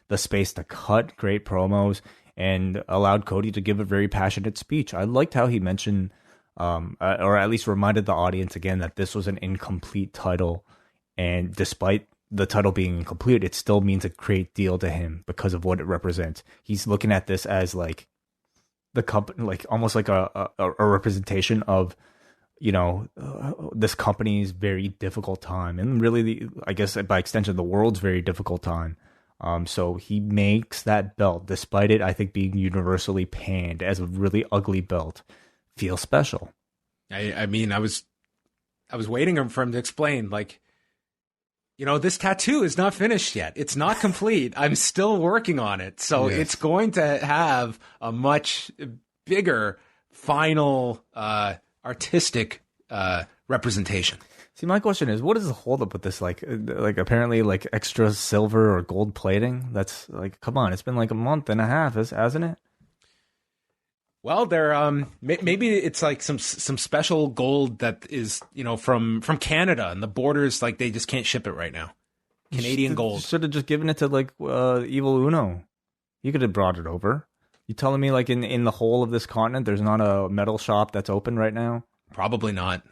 the space to cut great promos and allowed Cody to give a very passionate speech. I liked how he mentioned, or at least reminded the audience again, that this was an incomplete title. And despite the title being incomplete, it still means a great deal to him because of what it represents. He's looking at this as like the company, like almost like a representation of, this company's very difficult time, and really, I guess by extension, the world's very difficult time. So he makes that belt, despite it, I think, being universally panned as a really ugly belt, feel special. I mean, I was waiting for him to explain, like, this tattoo is not finished yet. It's not complete. I'm still working on it. So yes. It's going to have a much bigger final artistic representation. See, my question is, what is the holdup with this? Like apparently like extra silver or gold plating? That's like, come on, it's been like a month and a half, hasn't it? Well, they're maybe it's like some special gold that is from Canada, and the borders, like, they just can't ship it right now. Canadian gold. Should have just given it to like Evil Uno. You could have brought it over. You telling me like in the whole of this continent, there's not a metal shop that's open right now? Probably not.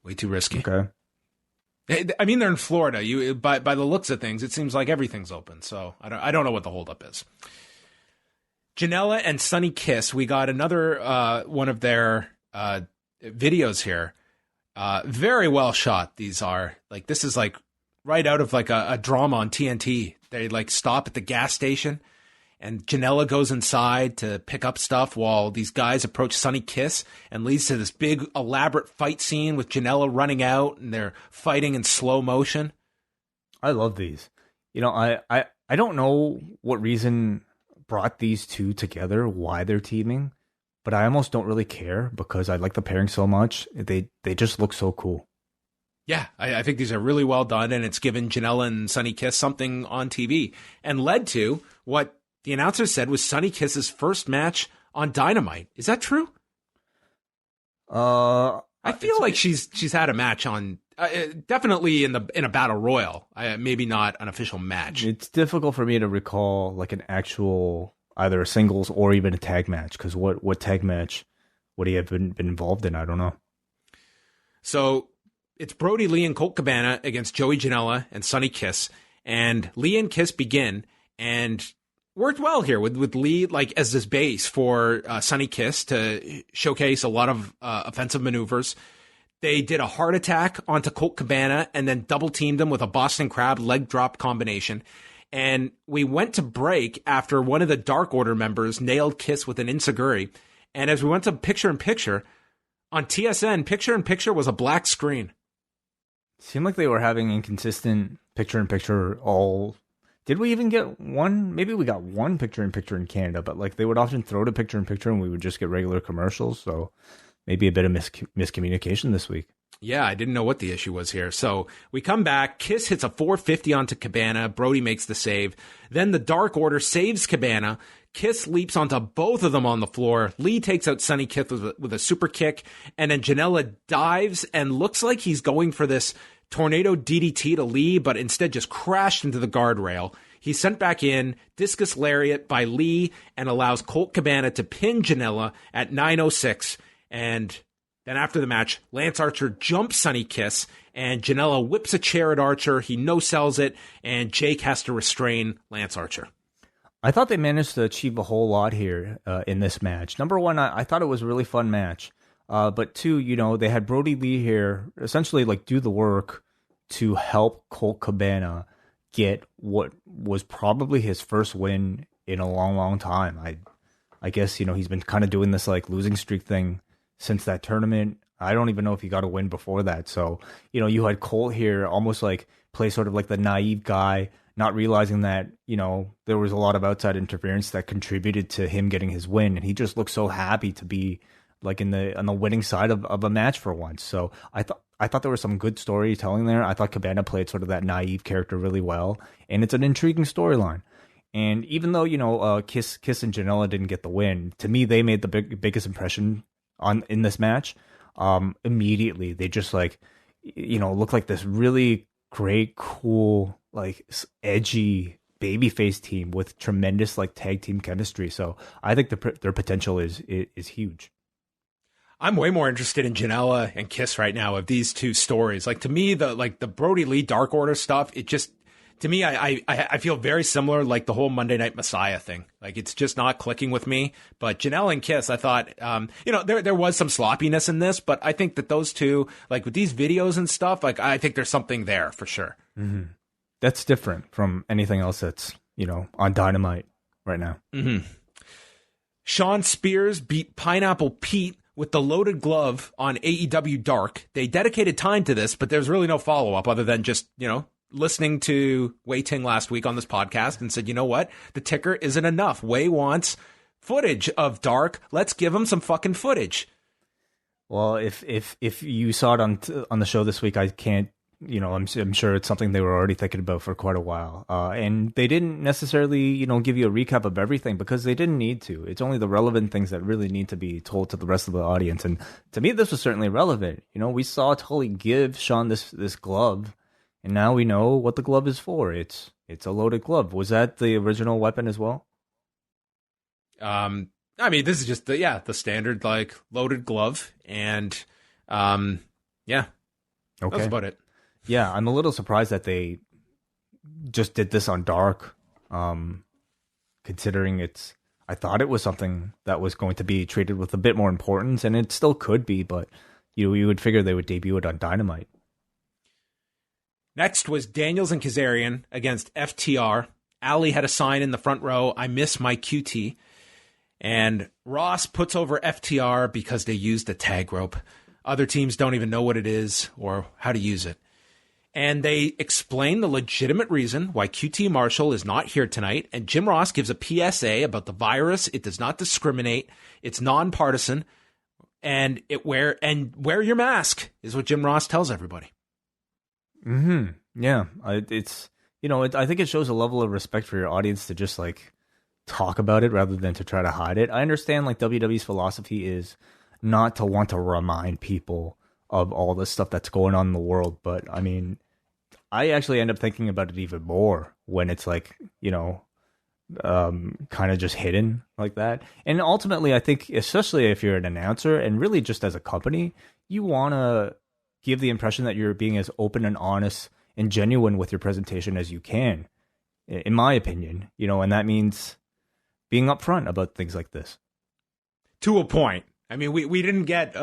Way too risky. Okay. I mean, they're in Florida. By the looks of things, it seems like everything's open. So I don't know what the holdup is. Jenelle and Sonny kiss. We got another one of their videos here. Very well shot. These are like, this is like right out of like a drama on TNT. They like stop at the gas station, and Jenelle goes inside to pick up stuff while these guys approach Sonny kiss, and leads to this big elaborate fight scene with Jenelle running out, and they're fighting in slow motion. I love these. You know, I don't know what reason brought these two together, why they're teaming, but I almost don't really care because I like the pairing so much. They just look so cool. Yeah, I think these are really well done, and it's given Jenelle and Sonny Kiss something on TV, and led to what the announcer said was Sonny Kiss's first match on Dynamite. Is that true? I feel like she's had a match on definitely in a battle royal. Maybe not an official match. It's difficult for me to recall like an actual either a singles or even a tag match, because what tag match would he have been involved in? I don't know. So it's Brody Lee and Colt Cabana against Joey Janela and Sonny Kiss, and Lee and Kiss begin and worked well here with Lee like as this base for Sonny Kiss to showcase a lot of offensive maneuvers. They did a heart attack onto Colt Cabana and then double teamed him with a Boston Crab leg drop combination. And we went to break after one of the Dark Order members nailed Kiss with an enziguri. And as we went to picture-in-picture, on TSN, picture-in-picture was a black screen. Seemed like they were having inconsistent picture-in-picture all... Did we even get one? Maybe we got one picture-in-picture in Canada, but like they would often throw to picture-in-picture and we would just get regular commercials. So maybe a bit of miscommunication this week. Yeah, I didn't know what the issue was here. So we come back. Kiss hits a 450 onto Cabana. Brody makes the save. Then the Dark Order saves Cabana. Kiss leaps onto both of them on the floor. Lee takes out Sonny Kiss with a super kick. And then Janela dives and looks like he's going for this tornado DDT to Lee, but instead just crashed into the guardrail. He's sent back in, discus lariat by Lee, and allows Colt Cabana to pin Janela at 9:06. And then after the match, Lance Archer jumps Sonny Kiss, and Janela whips a chair at Archer. He no-sells it, and Jake has to restrain Lance Archer. I thought they managed to achieve a whole lot here in this match. Number one, I thought it was a really fun match. But two, you know, they had Brody Lee here essentially like do the work to help Colt Cabana get what was probably his first win in a long, long time. I guess, you know, he's been kind of doing this like losing streak thing since that tournament. I don't even know if he got a win before that. So, you know, you had Colt here almost like play sort of like the naive guy, not realizing that, you know, there was a lot of outside interference that contributed to him getting his win. And he just looked so happy to be like on the winning side of a match for once. So I thought there was some good storytelling there. I thought Cabana played sort of that naive character really well. And it's an intriguing storyline. And even though, you know, Kiss and Janela didn't get the win, to me, they made the biggest impression in this match. Immediately, they just like, you know, look like this really great, cool, like edgy babyface team with tremendous like tag team chemistry. So I think their potential is huge. I'm way more interested in Janela and Kiss right now of these two stories. Like to me, the Brody Lee Dark Order stuff, it just, to me, I feel very similar, like the whole Monday Night Messiah thing. Like it's just not clicking with me. But Janelle and Kiss, I thought, you know, there was some sloppiness in this, but I think that those two, like with these videos and stuff, like I think there's something there for sure. Mm-hmm. That's different from anything else that's, you know, on Dynamite right now. Mm-hmm. Sean Spears beat Pineapple Pete with the loaded glove on AEW Dark. They dedicated time to this, but there's really no follow-up other than just, you know, listening to Wai Ting last week on this podcast and said, you know what? The ticker isn't enough. Wai wants footage of Dark. Let's give him some fucking footage. Well, if you saw it on the show this week, I can't, you know, I'm sure it's something they were already thinking about for quite a while. And they didn't necessarily, you know, give you a recap of everything because they didn't need to. It's only the relevant things that really need to be told to the rest of the audience. And to me, this was certainly relevant. You know, we saw Tully give Sean this glove, and now we know what the glove is for. It's a loaded glove. Was that the original weapon as well? I mean, this is just the standard like loaded glove, and yeah, okay, that's about it. Yeah, I'm a little surprised that they just did this on Dark, considering I thought it was something that was going to be treated with a bit more importance, and it still could be, but you would figure they would debut it on Dynamite. Next was Daniels and Kazarian against FTR. Ali had a sign in the front row, "I miss my QT." And Ross puts over FTR because they used a tag rope. Other teams don't even know what it is or how to use it. And they explain the legitimate reason why QT Marshall is not here tonight. And Jim Ross gives a PSA about the virus. It does not discriminate. It's nonpartisan. And wear your mask is what Jim Ross tells everybody. Yeah, I think it shows a level of respect for your audience to just like talk about it rather than to try to hide it. I understand like WWE's philosophy is not to want to remind people of all the stuff that's going on in the world, but I mean, I actually end up thinking about it even more when it's like, kind of just hidden like that. And ultimately, I think, especially if you're an announcer and really just as a company, you want to give the impression that you're being as open and honest and genuine with your presentation as you can, in my opinion, and that means being upfront about things like this. To a point. I mean, we didn't get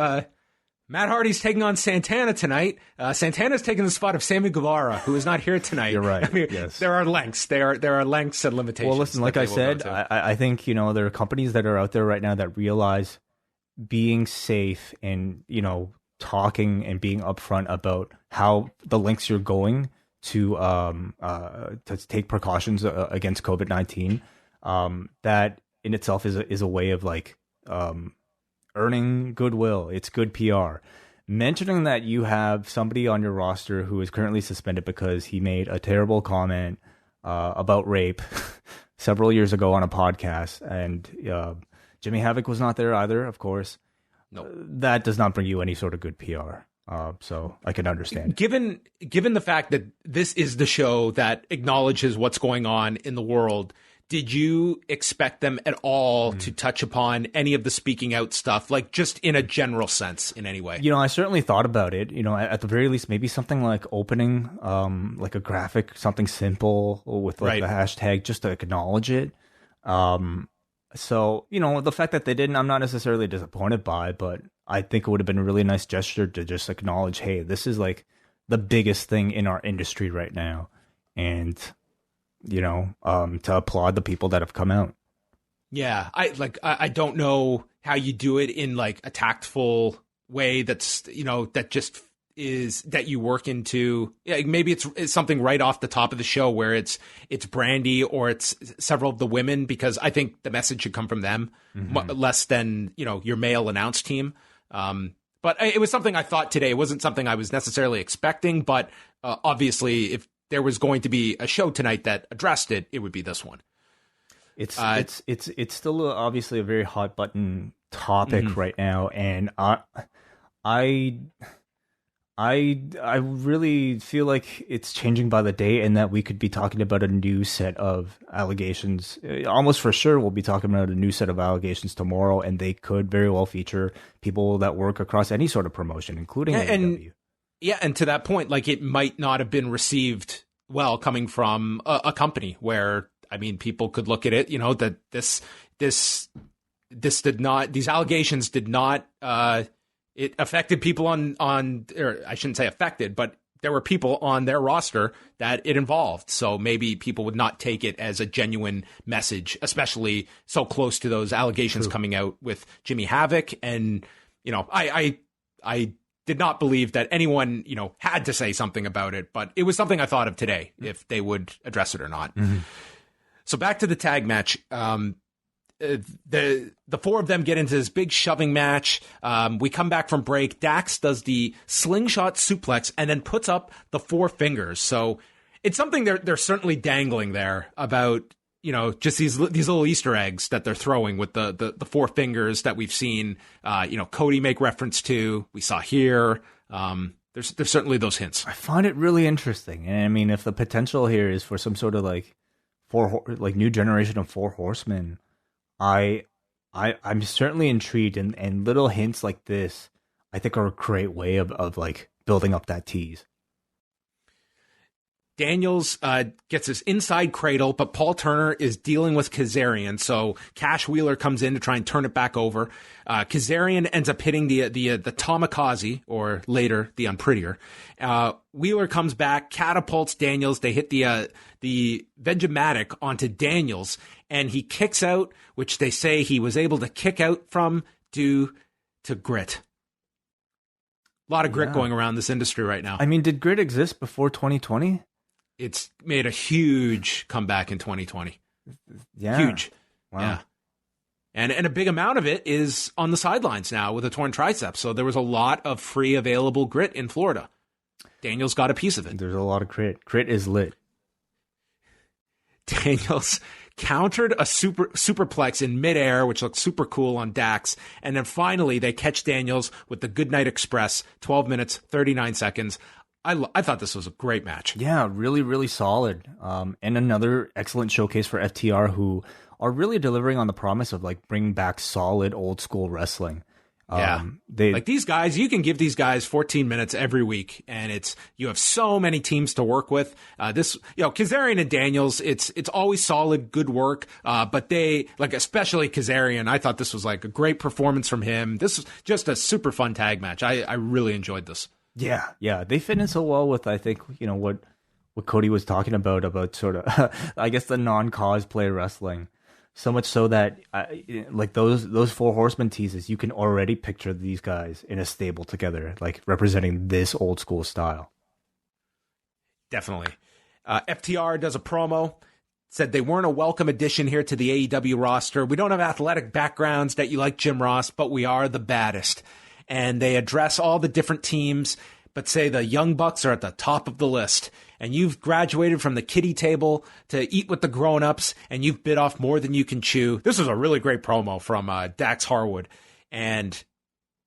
Matt Hardy's taking on Santana tonight. Santana's taking the spot of Sammy Guevara, who is not here tonight. You're right. I mean, yes. There are lengths. There are lengths and limitations. Well, listen, like I said, I think, there are companies that are out there right now that realize being safe and, talking and being upfront about how the lengths you're going to take precautions against COVID-19, that in itself is a way of like earning goodwill. It's good PR. Mentioning that you have somebody on your roster who is currently suspended because he made a terrible comment about rape several years ago on a podcast, and Jimmy Havoc was not there either, of course. No, that does not bring you any sort of good PR. So I can understand. Given the fact that this is the show that acknowledges what's going on in the world, did you expect them at all to touch upon any of the speaking out stuff, like just in a general sense in any way? I certainly thought about it, at the very least, maybe something like opening, like a graphic, something simple with like the hashtag just to acknowledge it. So, the fact that they didn't, I'm not necessarily disappointed by, but I think it would have been a really nice gesture to just acknowledge, hey, this is like the biggest thing in our industry right now. And to applaud the people that have come out. Yeah, I don't know how you do it in like a tactful way that's that just is that you work into. Yeah, maybe it's something right off the top of the show where it's Brandy or it's several of the women, because I think the message should come from them less than your male announce team. But it was something I thought today. It wasn't something I was necessarily expecting, but obviously if there was going to be a show tonight that addressed it, it would be this one. It's still obviously a very hot button topic right now, and I really feel like it's changing by the day, and that we could be talking about a new set of allegations. Almost for sure, we'll be talking about a new set of allegations tomorrow, and they could very well feature people that work across any sort of promotion, including AEW. Yeah, and to that point, like it might not have been received well coming from a company where, I mean, people could look at it, that this did not, these allegations did not, it affected people on, or I shouldn't say affected, but there were people on their roster that it involved. So maybe people would not take it as a genuine message, especially so close to those allegations coming out with Jimmy Havoc. And, I did not believe that anyone, had to say something about it, but it was something I thought of today, if they would address it or not. So back to the tag match. The four of them get into this big shoving match. We come back from break. Dax does the slingshot suplex and then puts up the four fingers. So it's something they're certainly dangling there about, just these little Easter eggs that they're throwing with the four fingers that we've seen, Cody make reference to, we saw here. There's certainly those hints. I find it really interesting. And I mean, if the potential here is for some sort of like new generation of four horsemen, I'm certainly intrigued, and little hints like this, I think, are a great way of like building up that tease. Daniels gets this inside cradle, but Paul Turner is dealing with Kazarian. So Cash Wheeler comes in to try and turn it back over. Kazarian ends up hitting the Tamikaze, or later the Unprettier. Wheeler comes back, catapults Daniels. They hit the Vegematic onto Daniels, and he kicks out, which they say he was able to kick out from due to grit. A lot of grit going around this industry right now. I mean, did grit exist before 2020? It's made a huge comeback in 2020. Yeah. Huge. Wow. Yeah. And a big amount of it is on the sidelines now with a torn tricep. So there was a lot of free available grit in Florida. Daniels got a piece of it. There's a lot of grit. Grit is lit. Daniels countered a superplex in midair, which looked super cool on Dax. And then finally they catch Daniels with the Goodnight Express, 12 minutes, 39 seconds. I thought this was a great match. Yeah, really, really solid. And another excellent showcase for FTR, who are really delivering on the promise of like bringing back solid old school wrestling. Like these guys, you can give these guys 14 minutes every week, and you have so many teams to work with. Kazarian and Daniels, it's always solid, good work. But they, like, especially Kazarian, I thought this was like a great performance from him. This was just a super fun tag match. I really enjoyed this. Yeah, they fit in so well with, I think, what Cody was talking about sort of, I guess, the non-cosplay wrestling. So much so that, like, those Four Horsemen teases, you can already picture these guys in a stable together, like, representing this old school style. Definitely. FTR does a promo, said they weren't a welcome addition here to the AEW roster. We don't have athletic backgrounds that you like Jim Ross, but we are the baddest. And they address all the different teams, but say the Young Bucks are at the top of the list. And you've graduated from the kiddie table to eat with the grown-ups, and you've bit off more than you can chew. This was a really great promo from Dax Harwood. And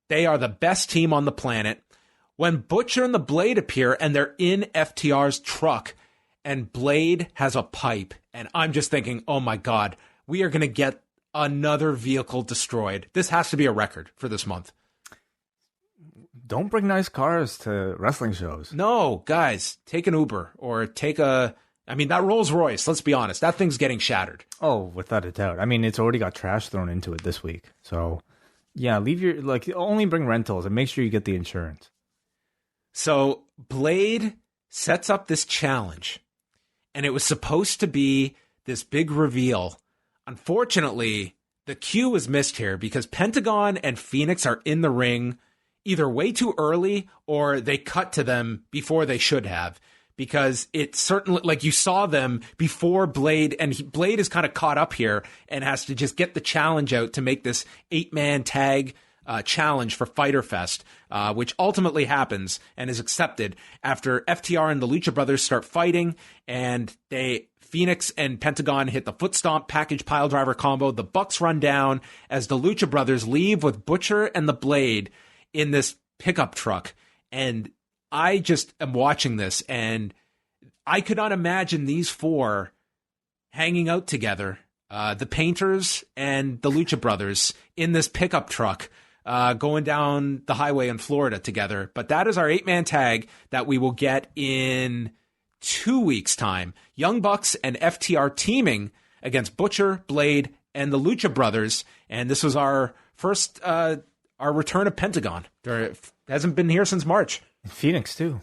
they are the best team on the planet. When Butcher and the Blade appear, and they're in FTR's truck, and Blade has a pipe, and I'm just thinking, oh my God, we are going to get another vehicle destroyed. This has to be a record for this month. Don't bring nice cars to wrestling shows. No, guys, take an Uber or that Rolls Royce, let's be honest, that thing's getting shattered. Oh, without a doubt. I mean, it's already got trash thrown into it this week. So, yeah, only bring rentals and make sure you get the insurance. So, Blade sets up this challenge, and it was supposed to be this big reveal. Unfortunately, the cue was missed here because Pentagon and Phoenix are in the ring either way too early or they cut to them before they should have, because it certainly, like, you saw them before Blade, and Blade is kind of caught up here and has to just get the challenge out to make this 8-man tag challenge for Fyter Fest, which ultimately happens and is accepted after FTR and the Lucha Brothers start fighting, and Phoenix and Pentagon hit the foot stomp package pile driver combo. The Bucks run down as the Lucha Brothers leave with Butcher and the Blade in this pickup truck. And I just am watching this, and I could not imagine these four hanging out together, the Painters and the Lucha Brothers, in this pickup truck going down the highway in Florida together. But that is our 8-man tag that we will get in 2 weeks' time. Young Bucks and FTR teaming against Butcher, Blade, and the Lucha Brothers. And this was our first our return of Pentagon. Hasn't been here since March. Phoenix too.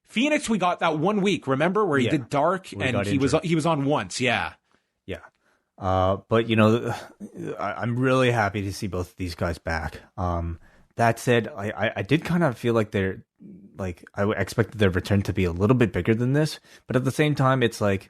Phoenix, we got that 1 week, remember, where he did Dark, and he was on once. Yeah. But I'm really happy to see both of these guys back. That said, I did kind of feel like I expected their return to be a little bit bigger than this, but at the same time, it's like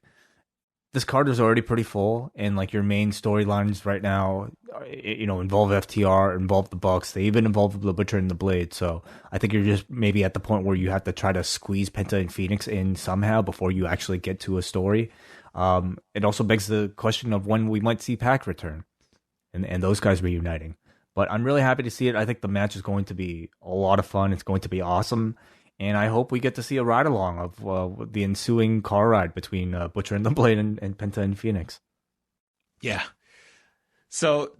this card is already pretty full, and like your main storylines right now, involve FTR, involve the Bucks. They even involve the Butcher and the Blade. So I think you're just maybe at the point where you have to try to squeeze Penta and Phoenix in somehow before you actually get to a story. It also begs the question of when we might see Pac return and those guys reuniting. But I'm really happy to see it. I think the match is going to be a lot of fun. It's going to be awesome. And I hope we get to see a ride along of the ensuing car ride between Butcher and the Blade and Penta and Phoenix. Yeah. So,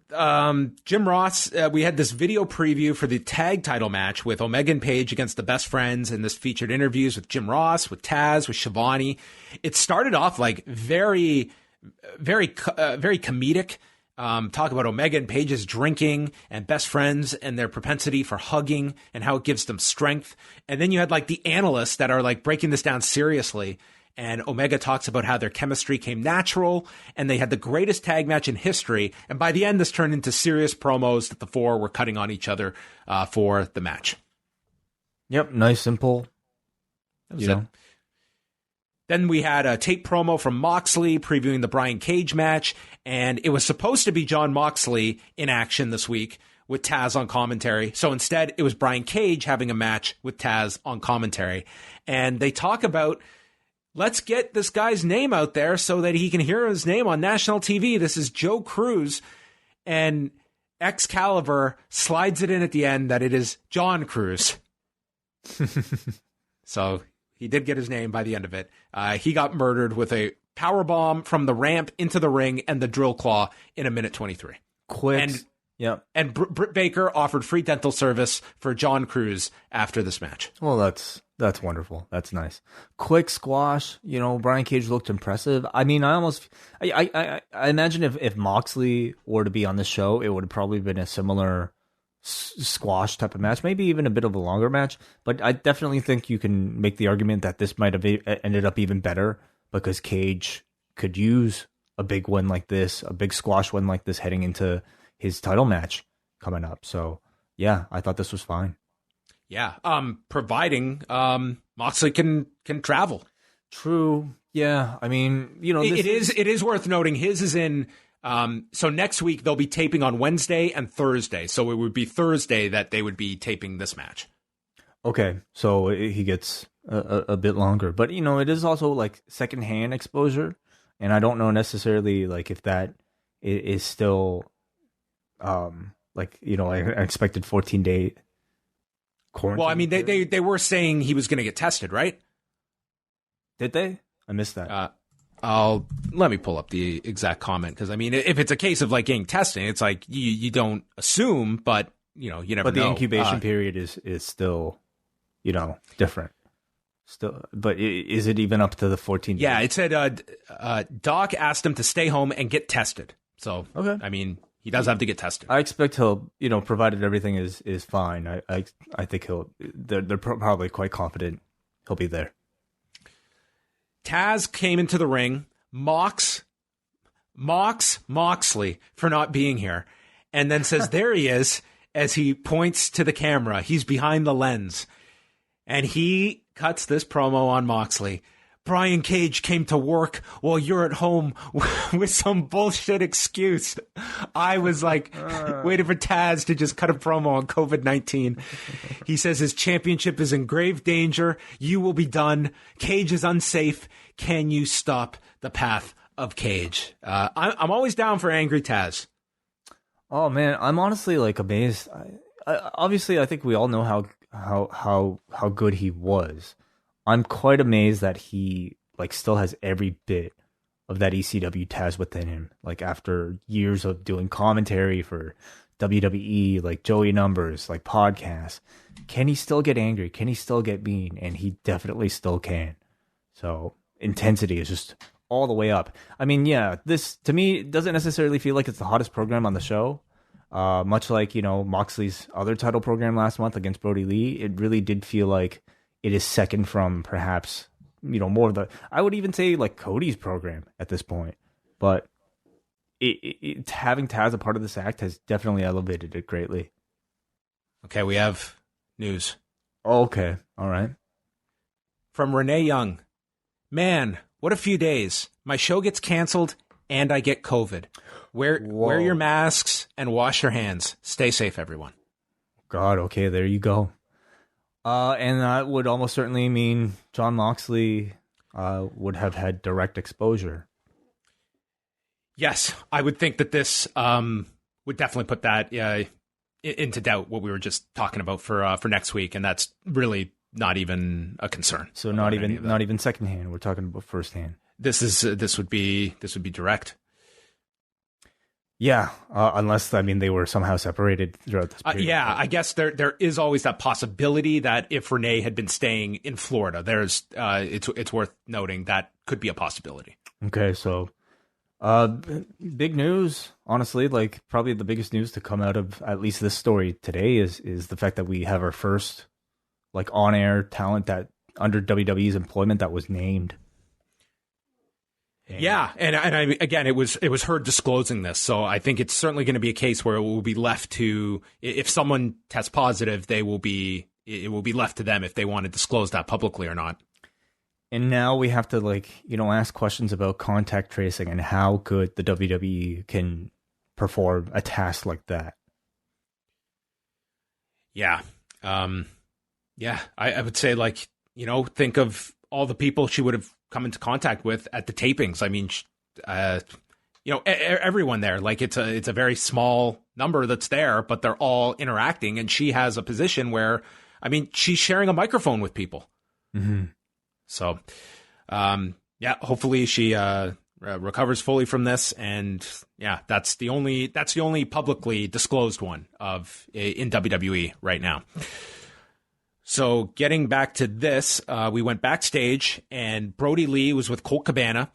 Jim Ross, we had this video preview for the tag title match with Omega and Page against the Best Friends, and this featured interviews with Jim Ross, with Taz, with Shivani. It started off like very comedic. Talk about Omega and Page's drinking and best friends and their propensity for hugging and how it gives them strength. And then you had like the analysts that are like breaking this down seriously. And Omega talks about how their chemistry came natural and they had the greatest tag match in history. And by the end, this turned into serious promos that the four were cutting on each other for the match. Yep. Nice, simple. That was it. Then we had a tape promo from Moxley previewing the Brian Cage match. And it was supposed to be John Moxley in action this week with Taz on commentary. So instead, it was Brian Cage having a match with Taz on commentary. And they talk about, let's get this guy's name out there so that he can hear his name on national TV. This is Joe Cruz. And Excalibur slides it in at the end that it is John Cruz. So he did get his name by the end of it. He got murdered with a powerbomb from the ramp into the ring and the drill claw in a minute 23. Quick. And Britt Baker offered free dental service for John Cruz after this match. Well, that's wonderful. That's nice. Quick squash. Brian Cage looked impressive. I mean, I imagine if Moxley were to be on the show, it would have probably been a similar squash type of match, maybe even a bit of a longer match. But I definitely think you can make the argument that this might have ended up even better because Cage could use a big win like this, a big squash win like this heading into his title match coming up. So yeah, I thought this was fine. Yeah. Providing Moxley can travel. True. Yeah. I mean, it is worth noting his is in so next week they'll be taping on Wednesday and Thursday. So it would be Thursday that they would be taping this match. Okay. So he gets a bit longer, but it is also like secondhand exposure. And I don't know necessarily like if that is still I expected 14-day quarantine. Well, I mean, they were saying he was going to get tested, right? Did they? I missed that. Let me pull up the exact comment because I mean, if it's a case of like getting tested, it's like you don't assume, but you never know. But the incubation period is still, different. Still, but is it even up to the 14 days? Yeah, it said Doc asked him to stay home and get tested. So, okay. I mean, he does have to get tested. I expect he'll, provided everything is fine. I think they're probably quite confident he'll be there. Taz came into the ring, mocks Moxley for not being here, and then says, there he is, as he points to the camera. He's behind the lens. And he cuts this promo on Moxley. Brian Cage came to work while you're at home with some bullshit excuse. I was like waiting for Taz to just cut a promo on COVID-19. He says his championship is in grave danger. You will be done. Cage is unsafe. Can you stop the path of Cage? I'm always down for angry Taz. Oh man, I'm honestly like amazed. Obviously, I think we all know how good he was. I'm quite amazed that he like still has every bit of that ECW Taz within him. Like after years of doing commentary for WWE, like Joey Numbers, like podcasts, can he still get angry? Can he still get mean? And he definitely still can. So intensity is just all the way up. I mean, yeah, this to me doesn't necessarily feel like it's the hottest program on the show. Much like, Moxley's other title program last month against Brody Lee, it really did feel like it is second from perhaps, more of the, I would even say like Cody's program at this point. But it having Taz a part of this act has definitely elevated it greatly. Okay, we have news. Oh, okay. All right. From Renee Young. Man, what a few days. My show gets canceled and I get COVID. Wear your masks and wash your hands. Stay safe, everyone. God, okay, there you go. And that would almost certainly mean John Moxley would have had direct exposure. Yes, I would think that this would definitely put that into doubt, what we were just talking about for next week, and that's really not even a concern. So not even secondhand. We're talking about firsthand. This would be direct. Yeah, unless, I mean, they were somehow separated throughout this period. Yeah, I guess there is always that possibility that if Renee had been staying in Florida, it's worth noting that could be a possibility. Okay, so big news, honestly, like probably the biggest news to come out of at least this story today is the fact that we have our first like on-air talent that under WWE's employment that was named. Yeah, and I again, it was her disclosing this, so I think it's certainly going to be a case where it will be left to, if someone tests positive, it will be left to them if they want to disclose that publicly or not. And now we have to ask questions about contact tracing and how good the WWE can perform a task like that. Yeah, I would say think of all the people she would have come into contact with at the tapings. I mean, everyone there, like it's a very small number that's there, but they're all interacting, and she has a position where, I mean, she's sharing a microphone with people. Mm-hmm. So, hopefully she recovers fully from this, and that's the only publicly disclosed one in WWE right now. So getting back to this, we went backstage and Brody Lee was with Colt Cabana.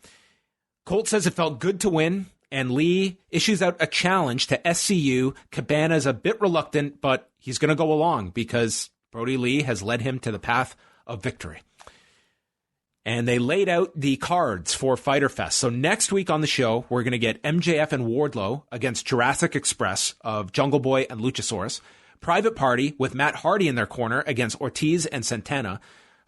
Colt says it felt good to win, and Lee issues out a challenge to SCU. Cabana's a bit reluctant, but he's going to go along because Brody Lee has led him to the path of victory. And they laid out the cards for Fyter Fest. So next week on the show, we're going to get MJF and Wardlow against Jurassic Express of Jungle Boy and Luchasaurus. Private Party with Matt Hardy in their corner against Ortiz and Santana.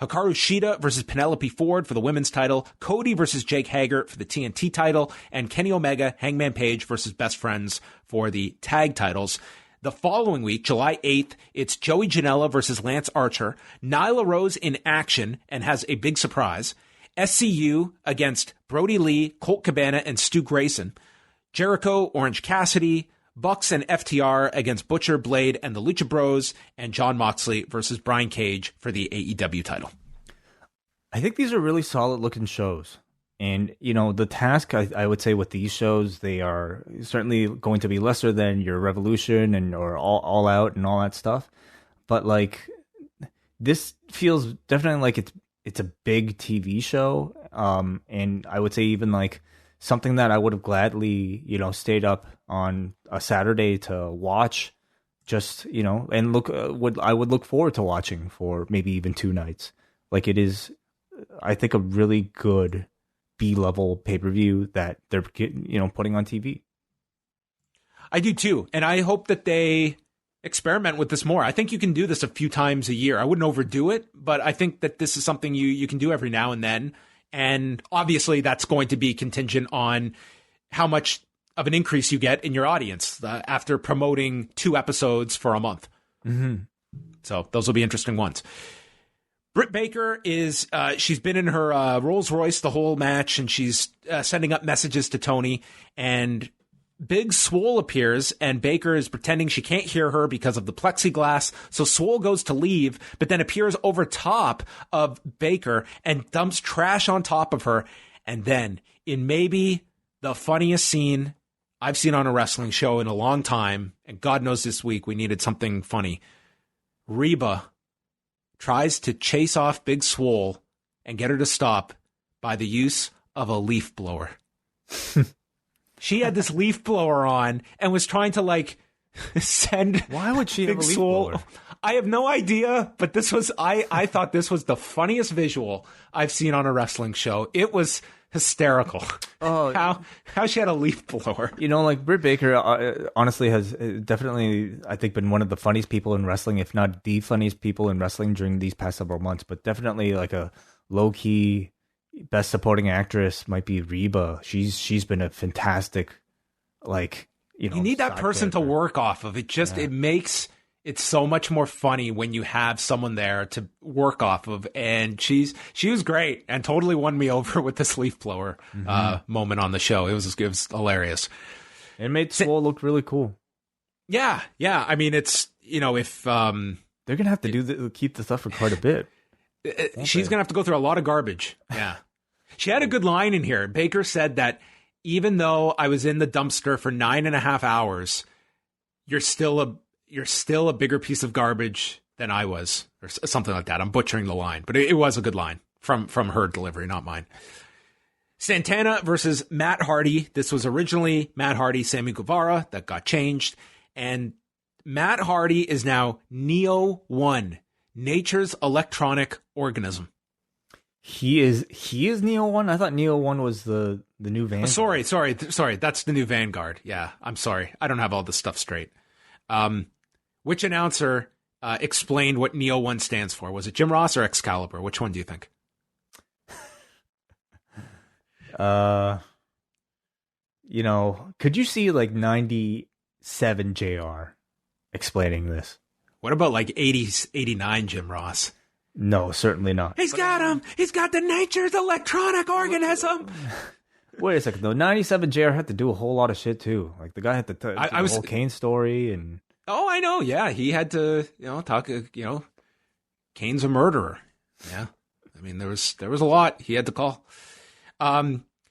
Hikaru Sheeta versus Penelope Ford for the women's title. Cody versus Jake Hager for the TNT title. And Kenny Omega, Hangman Page versus Best Friends for the tag titles. The following week, July 8th, it's Joey Janela versus Lance Archer. Nyla Rose in action and has a big surprise. SCU against Brody Lee, Colt Cabana, and Stu Grayson. Jericho, Orange Cassidy. Bucks and FTR against Butcher, Blade, and the Lucha Bros, and Jon Moxley versus Brian Cage for the AEW title. I think these are really solid looking shows. And, the task, I would say with these shows, they are certainly going to be lesser than your Revolution or all Out and all that stuff. But this feels definitely like it's a big TV show. And I would say even something that I would have gladly, stayed up on a Saturday to watch, just, and I would look forward to watching for maybe even 2 nights. It is, I think, a really good B-level pay-per-view that they're, putting on TV. I do too. And I hope that they experiment with this more. I think you can do this a few times a year. I wouldn't overdo it, but I think that this is something you can do every now and then. And obviously that's going to be contingent on how much of an increase you get in your audience after promoting 2 episodes for a month. Mm-hmm. So those will be interesting ones. Britt Baker she's been in her Rolls Royce the whole match, and she's sending up messages to Tony, and Big Swole appears, and Baker is pretending she can't hear her because of the plexiglass. So Swole goes to leave, but then appears over top of Baker and dumps trash on top of her. And then, in maybe the funniest scene I've seen on a wrestling show in a long time, and God knows this week we needed something funny, Reba tries to chase off Big Swole and get her to stop by the use of a leaf blower. She had this leaf blower on and was trying to send. Why would she Big have a leaf Swole blower? I have no idea, but this was I thought this was the funniest visual I've seen on a wrestling show. It was hysterical. Oh, how she had a leaf blower. Britt Baker honestly has definitely, I think, been one of the funniest people in wrestling, if not the funniest people in wrestling during these past several months. But definitely a low key best supporting actress might be Reba. She's been a fantastic you need that person to work off of. It just it makes it so much more funny when you have someone there to work off of. And she was great and totally won me over with this leaf blower moment on the show. It was hilarious. It made Swole look really cool. Yeah. I mean, it's if they're gonna have to keep the stuff for quite a bit. She's gonna have to go through a lot of garbage. Yeah. She had a good line in here. Baker said that even though I was in the dumpster for 9.5 hours, you're still a bigger piece of garbage than I was, or something like that. I'm butchering the line, but it was a good line from her delivery, not mine. Santana versus Matt Hardy. This was originally Matt Hardy, Sammy Guevara. That got changed. And Matt Hardy is now Neo 1, nature's electronic organism. He is Neo 1? I thought Neo 1 was the new Vanguard. Sorry. That's the new Vanguard. Yeah, I'm sorry. I don't have all this stuff straight. Which announcer explained what Neo 1 stands for? Was it Jim Ross or Excalibur? Which one do you think? Could you see like 97 JR explaining this? What about like 80s, 89 Jim Ross? No, certainly not. He's got him. He's got the nature's electronic organism. Wait a second, though. 97 JR had to do a whole lot of shit too. Like the guy had to tell the whole Kane story and. Oh, I know. Yeah, he had to, talk. Kane's a murderer. Yeah, I mean there was a lot he had to call.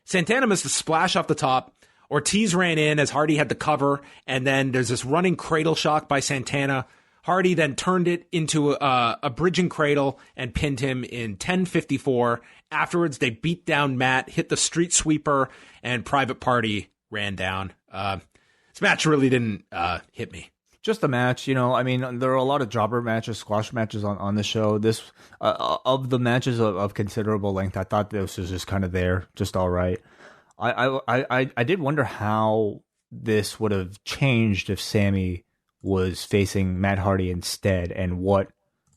Santana missed a splash off the top. Ortiz ran in as Hardy had the cover, and then there's this running cradle shock by Santana. Hardy then turned it into a bridging cradle and pinned him in 10:54. Afterwards, they beat down Matt, hit the street sweeper, and Private Party ran down. This match really didn't hit me. Just a match, there are a lot of jobber matches, squash matches on the show. This of the matches of considerable length, I thought this was just kind of there, just all right. I did wonder how this would have changed if Sammy was facing Matt Hardy instead, and what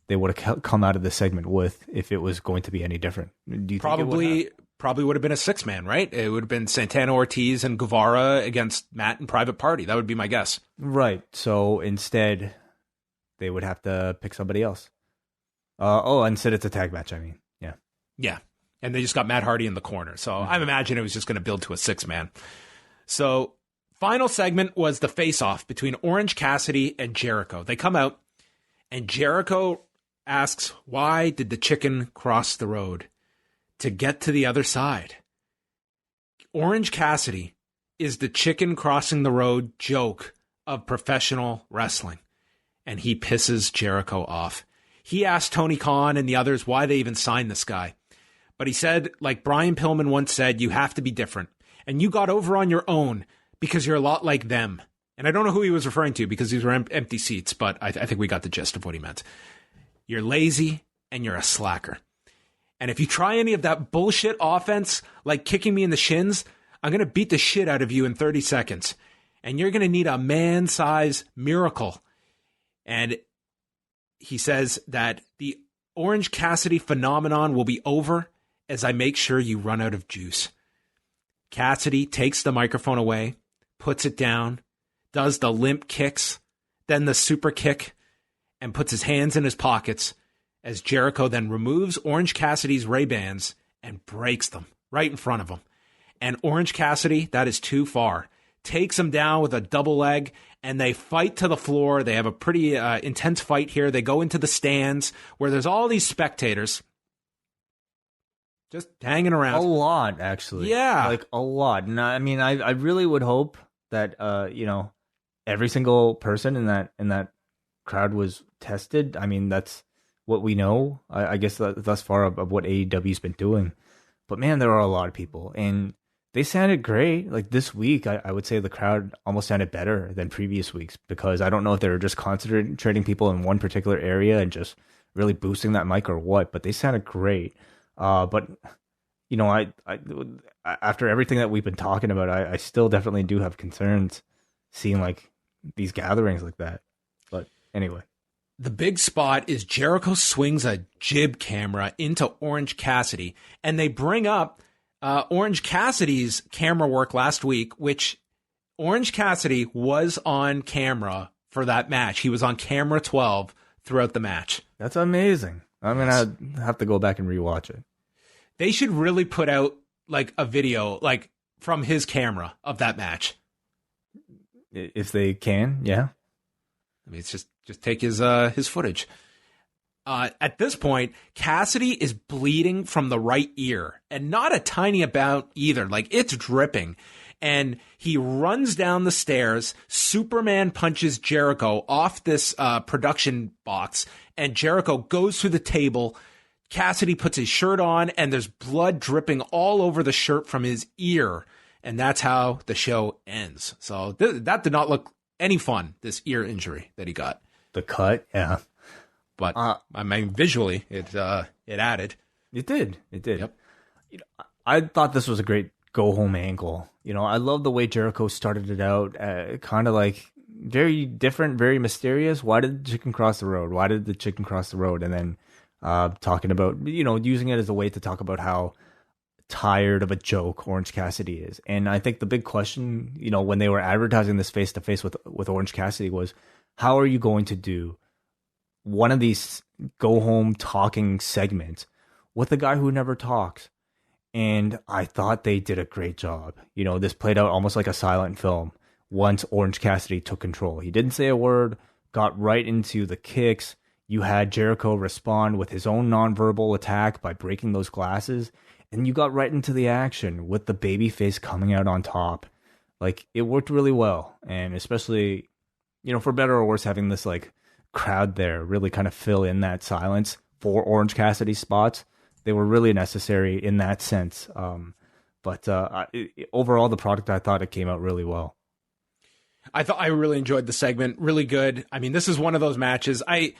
they would have come out of the segment with if it was going to be any different. Do you think probably would have been a 6-man, right? It would have been Santana, Ortiz, and Guevara against Matt and Private Party. That would be my guess. Right. So instead, they would have to pick somebody else. Instead it's a tag match, I mean. Yeah. Yeah. And they just got Matt Hardy in the corner. So I imagine it was just going to build to a 6-man. So final segment was the face-off between Orange Cassidy and Jericho. They come out, and Jericho asks, why did the chicken cross the road? To get to the other side. Orange Cassidy is the chicken crossing the road joke of professional wrestling. And he pisses Jericho off. He asked Tony Khan and the others why they even signed this guy. But he said, like Brian Pillman once said, you have to be different. And you got over on your own because you're a lot like them. And I don't know who he was referring to because these were empty seats, but I think we got the gist of what he meant. You're lazy and you're a slacker. And if you try any of that bullshit offense, like kicking me in the shins, I'm going to beat the shit out of you in 30 seconds. And you're going to need a man-size miracle. And he says that the Orange Cassidy phenomenon will be over as I make sure you run out of juice. Cassidy takes the microphone away, puts it down, does the limp kicks, then the super kick, and puts his hands in his pockets as Jericho then removes Orange Cassidy's Ray-Bans and breaks them right in front of him. And Orange Cassidy, that is too far, takes him down with a double leg, and they fight to the floor. They have a pretty intense fight here. They go into the stands where there's all these spectators just hanging around. A lot, actually. Yeah. Like, a lot. And I really would hope that, every single person in that crowd was tested. I mean, that's what we know, I guess, thus far of what AEW's been doing. But man, there are a lot of people, and they sounded great. Like this week, I would say the crowd almost sounded better than previous weeks, because I don't know if they were just concentrating people in one particular area and just really boosting that mic or what, but they sounded great. But I after everything that we've been talking about, I still definitely do have concerns seeing like these gatherings like that. But anyway. The big spot is Jericho swings a jib camera into Orange Cassidy, and they bring up Orange Cassidy's camera work last week, which Orange Cassidy was on camera for that match. He was on camera 12 throughout the match. That's amazing. I'm going to have to go back and rewatch it. They should really put out like a video like from his camera of that match. If they can, yeah. I mean, it's just take his footage. At this point, Cassidy is bleeding from the right ear, and not a tiny amount either. Like, it's dripping. and he runs down the stairs. Superman punches Jericho off this production box, and Jericho goes through the table. Cassidy puts his shirt on, and there's blood dripping all over the shirt from his ear. And that's how the show ends. So that did not look any fun, this ear injury that he got. The cut, yeah. But, I mean, visually, it added. It did. Yep. I thought this was a great go-home angle. I love the way Jericho started it out, kind of like very different, very mysterious. Why did the chicken cross the road? Why did the chicken cross the road? And then talking about, using it as a way to talk about how tired of a joke Orange Cassidy is. And I think the big question, when they were advertising this face-to-face with Orange Cassidy was, how are you going to do one of these go-home talking segments with a guy who never talks? And I thought they did a great job. This played out almost like a silent film once Orange Cassidy took control. He didn't say a word, got right into the kicks. You had Jericho respond with his own nonverbal attack by breaking those glasses. And you got right into the action with the babyface coming out on top. Like, it worked really well. And especially, for better or worse, having this, crowd there really kind of fill in that silence for Orange Cassidy spots. They were really necessary in that sense. But overall, the product, I thought it came out really well. I really enjoyed the segment. Really good. I mean, this is one of those matches. I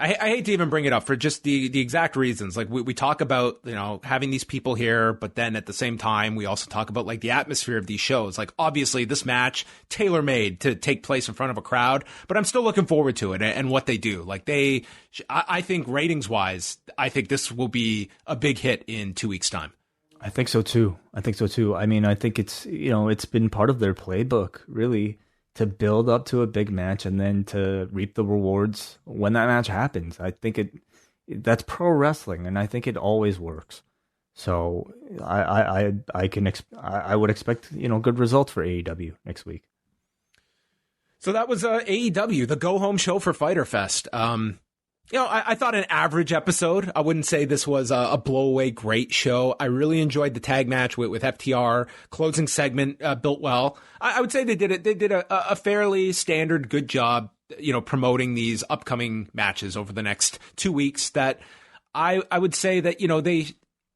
hate to even bring it up for just the exact reasons. Like, we talk about, having these people here, but then at the same time, we also talk about the atmosphere of these shows. Like, obviously this match, tailor-made to take place in front of a crowd, but I'm still looking forward to it and what they do. Like, I think ratings-wise, I think this will be a big hit in 2 weeks' time. I think so too. I mean, I think it's, it's been part of their playbook, really, to build up to a big match and then to reap the rewards when that match happens. I think that's pro wrestling, and I think it always works. So I would expect good results for AEW next week. So that was AEW, the go home show for Fyter Fest. I thought an average episode. I wouldn't say this was a blow-away great show. I really enjoyed the tag match with FTR. Closing segment built well. I would say they did a fairly standard good job, promoting these upcoming matches over the next 2 weeks. That I would say that, they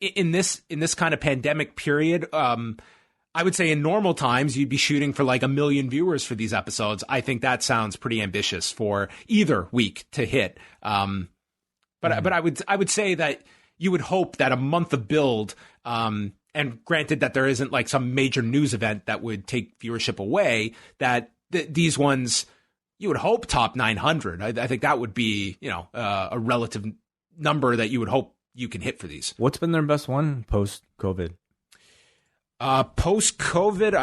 in this kind of pandemic period, I would say in normal times, you'd be shooting for 1 million viewers for these episodes. I think that sounds pretty ambitious for either week to hit. But I would say that you would hope that a month of build, and granted that there isn't some major news event that would take viewership away, that these ones, you would hope top 900. I think that would be, a relative number that you would hope you can hit for these. What's been their best one post-COVID? Post-COVID,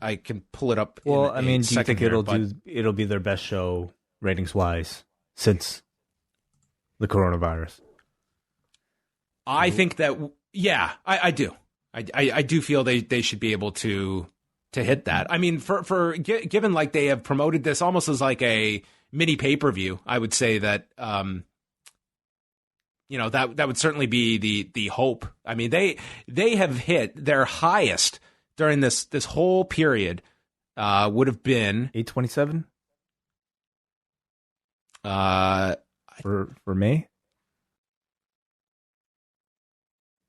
I can pull it up. Well, do you think it'll be their best show ratings-wise since the coronavirus? I think that, yeah, I do. I do feel they should be able to hit that. I mean, for given they have promoted this almost as a mini pay-per-view, I would say that that would certainly be the hope. I mean, they have hit their highest during this whole period. Would have been 827 for May.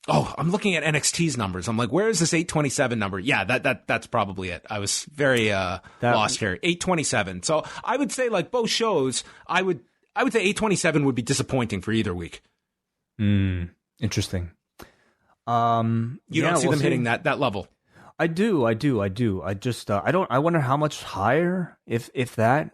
Oh, I'm looking at NXT's numbers. I'm like, where is this 827 number? Yeah, that's probably it. I was very lost here. 827. So I would say both shows, I would say 827 would be disappointing for either week. Interesting. You don't see them hitting that level. I do. I just I wonder how much higher, if that.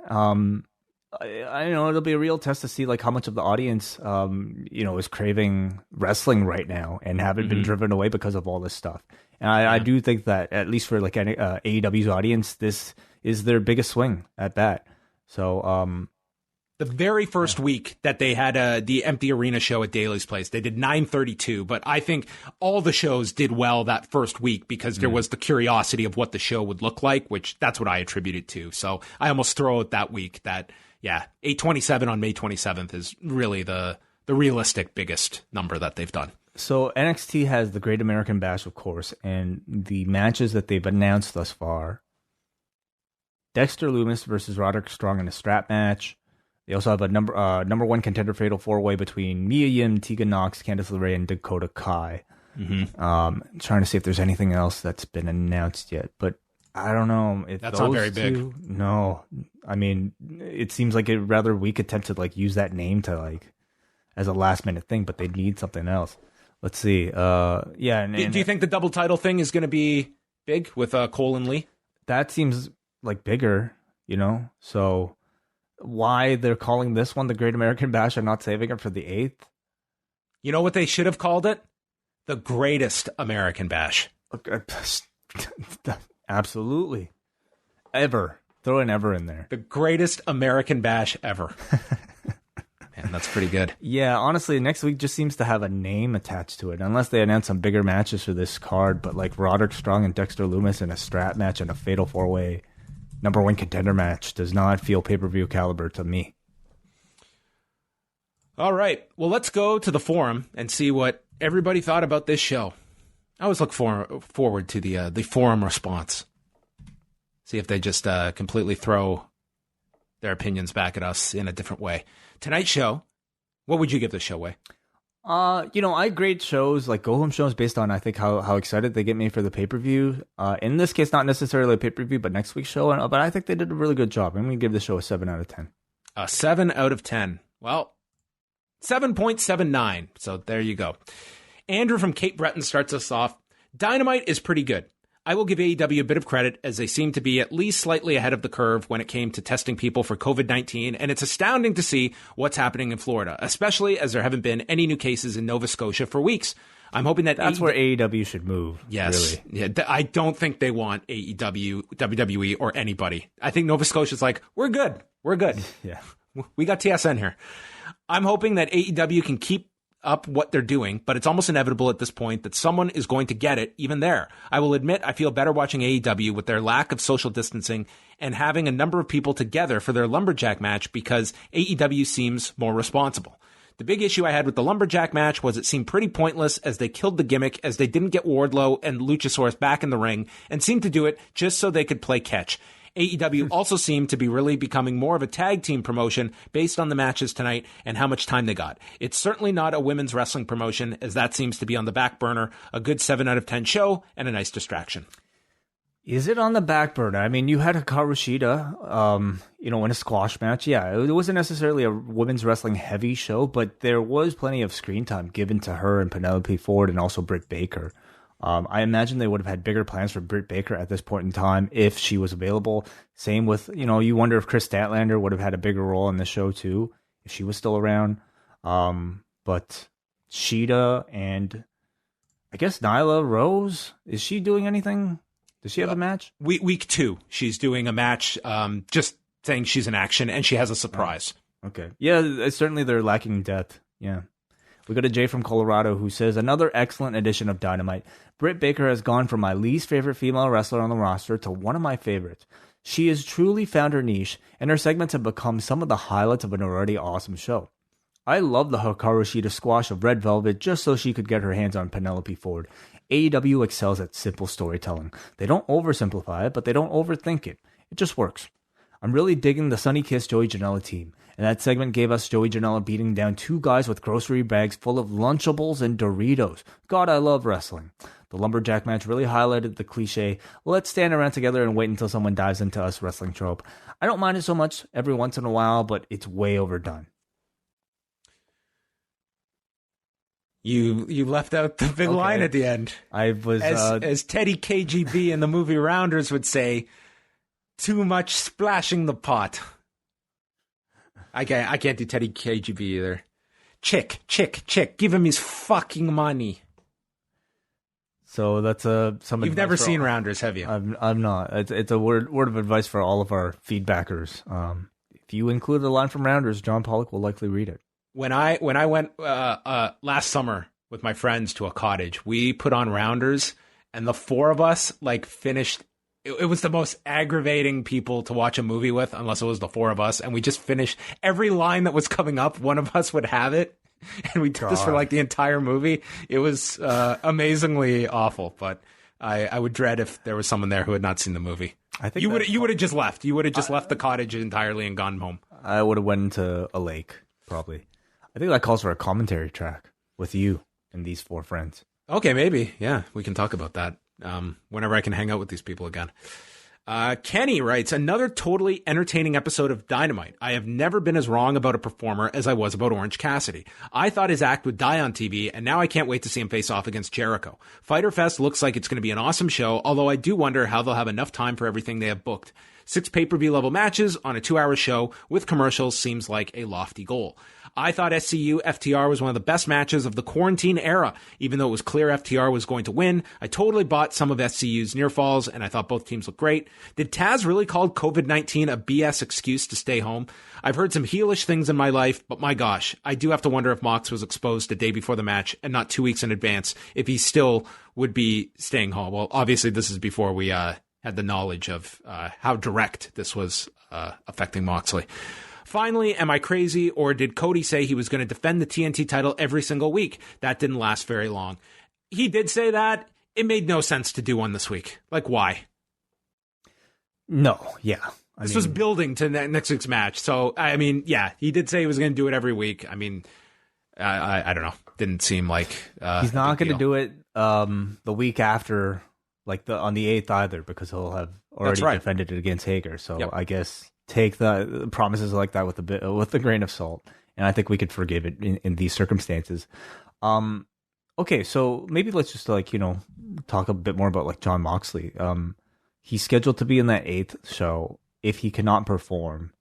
I know it'll be a real test to see how much of the audience is craving wrestling right now and haven't been driven away because of all this stuff. And I do think that at least for AEW's audience, this is their biggest swing at bat. So the very first week that they had the empty arena show at Daly's Place, they did 932. But I think all the shows did well that first week because there was the curiosity of what the show would look like, which that's what I attributed to. So I almost throw it that week that, 827 on May 27th is really the realistic biggest number that they've done. So NXT has the Great American Bash, of course, and the matches that they've announced thus far: Dexter Lumis versus Roderick Strong in a strap match. They also have a number one contender fatal 4-way between Mia Yim, Tegan Nox, Candice LeRae, and Dakota Kai. Trying to see if there's anything else that's been announced yet, but I don't know. If that's not very big. No, I mean, it seems like a rather weak attempt to like use that name to like as a last minute thing, but they need something else. Let's see. Do you think the double title thing is going to be big with Cole and Lee? That seems like bigger, So why they're calling this one the Great American Bash and not saving it for the 8th? You know what they should have called it? The Greatest American Bash. Absolutely. Ever. Throw an ever in there. The Greatest American Bash ever. Man, that's pretty good. Yeah, honestly, next week just seems to have a name attached to it, unless they announce some bigger matches for this card. But like Roderick Strong and Dexter Lumis in a strap match and a fatal 4-way number one contender match does not feel pay-per-view caliber to me. All right. Well, let's go to the forum and see what everybody thought about this show. I always look forward to the forum response. See if they just completely throw their opinions back at us in a different way. Tonight's show, what would you give the show away? I grade shows like go-home shows based on I think how excited they get me for the pay-per-view. In this case, not necessarily a pay-per-view, but next week's show. But I think they did a really good job. I'm going to give the show a 7 out of 10. A 7 out of 10. Well, 7.79. So there you go. Andrew from Cape Breton starts us off. Dynamite is pretty good. I will give AEW a bit of credit as they seem to be at least slightly ahead of the curve when it came to testing people for COVID-19, and it's astounding to see what's happening in Florida, especially as there haven't been any new cases in Nova Scotia for weeks. I'm hoping that's where AEW should move. Yes. Really. Yeah, I don't think they want AEW, WWE, or anybody. I think Nova Scotia's like, we're good. We're good. Yeah. We got TSN here. I'm hoping that AEW can keep up what they're doing, but it's almost inevitable at this point that someone is going to get it even there. I will admit I feel better watching AEW with their lack of social distancing and having a number of people together for their Lumberjack match because AEW seems more responsible. The big issue I had with the Lumberjack match was it seemed pretty pointless as they killed the gimmick as they didn't get Wardlow and Luchasaurus back in the ring and seemed to do it just so they could play catch. AEW also seemed to be really becoming more of a tag team promotion based on the matches tonight and how much time they got. It's certainly not a women's wrestling promotion, as that seems to be on the back burner. A good 7 out of 10 show and a nice distraction. Is it on the back burner? I mean, you had Hikaru Sheeta, in a squash match. Yeah, it wasn't necessarily a women's wrestling heavy show, but there was plenty of screen time given to her and Penelope Ford and also Britt Baker. I imagine they would have had bigger plans for Britt Baker at this point in time if she was available. Same with, you wonder if Chris Statlander would have had a bigger role in the show too, if she was still around. But Sheeta and I guess Nyla Rose, is she doing anything? Does she have a match? Week 2, she's doing a match, just saying she's in action and she has a surprise. Oh, okay. Yeah, certainly they're lacking depth. Yeah. We got a Jay from Colorado who says, another excellent edition of Dynamite. Britt Baker has gone from my least favorite female wrestler on the roster to one of my favorites. She has truly found her niche, and her segments have become some of the highlights of an already awesome show. I love the Hikaru Sheeta squash of Red Velvet just so she could get her hands on Penelope Ford. AEW excels at simple storytelling. They don't oversimplify it, but they don't overthink it. It just works. I'm really digging the Sonny Kiss Joey Janela team, and that segment gave us Joey Janela beating down 2 guys with grocery bags full of Lunchables and Doritos. God, I love wrestling. The Lumberjack match really highlighted the cliche, let's stand around together and wait until someone dives into us wrestling trope. I don't mind it so much every once in a while, but it's way overdone. You left out the big line at the end. I was as Teddy KGB in the movie Rounders would say, too much splashing the pot. I can't do Teddy KGB either. Chick. Give him his fucking money. So that's some. You've never seen Rounders, have you? I'm not. It's a word of advice for all of our feedbackers. If you include a line from Rounders, John Pollock will likely read it. When I went last summer with my friends to a cottage, we put on Rounders, and the 4 of us finished. It was the most aggravating people to watch a movie with, unless it was the 4 of us. And we just finished every line that was coming up. One of us would have it. and we did this for like the entire movie. It was amazingly awful, but I would dread if there was someone there who had not seen the movie. I think you would have just left. You would have just left the cottage entirely and gone home. I would have went into a lake, probably. I think that calls for a commentary track with you and these four friends. Okay, maybe. Yeah, we can talk about that whenever I can hang out with these people again. Kenny writes, another totally entertaining episode of Dynamite. I have never been as wrong about a performer as I was about Orange Cassidy. I thought his act would die on TV, and now I can't wait to see him face off against Jericho. Fyter Fest looks like it's going to be an awesome show, although I do wonder how they'll have enough time for everything they have booked. 6 pay-per-view level matches on a 2-hour show with commercials seems like a lofty goal. I thought SCU FTR was one of the best matches of the quarantine era. Even though it was clear FTR was going to win, I totally bought some of SCU's near falls, and I thought both teams looked great. Did Taz really call COVID-19 a BS excuse to stay home? I've heard some heelish things in my life, but my gosh, I do have to wonder if Mox was exposed the day before the match and not 2 weeks in advance, if he still would be staying home. Well, obviously this is before we had the knowledge of how direct this was affecting Moxley. Finally, am I crazy, or did Cody say he was going to defend the TNT title every single week? That didn't last very long. He did say that. It made no sense to do one this week. Like, why? No, yeah. This was building to next week's match. So, I mean, yeah, he did say he was going to do it every week. I mean, I don't know. Didn't seem like he's not going to do it the week after, like on the 8th either, because he'll have already defended it against Haggar. So yep. I guess take the promises like that with a grain of salt, and I think we could forgive it in these circumstances. Okay, so maybe let's just talk a bit more about like Jon Moxley. He's scheduled to be in that 8th show. If he cannot perform,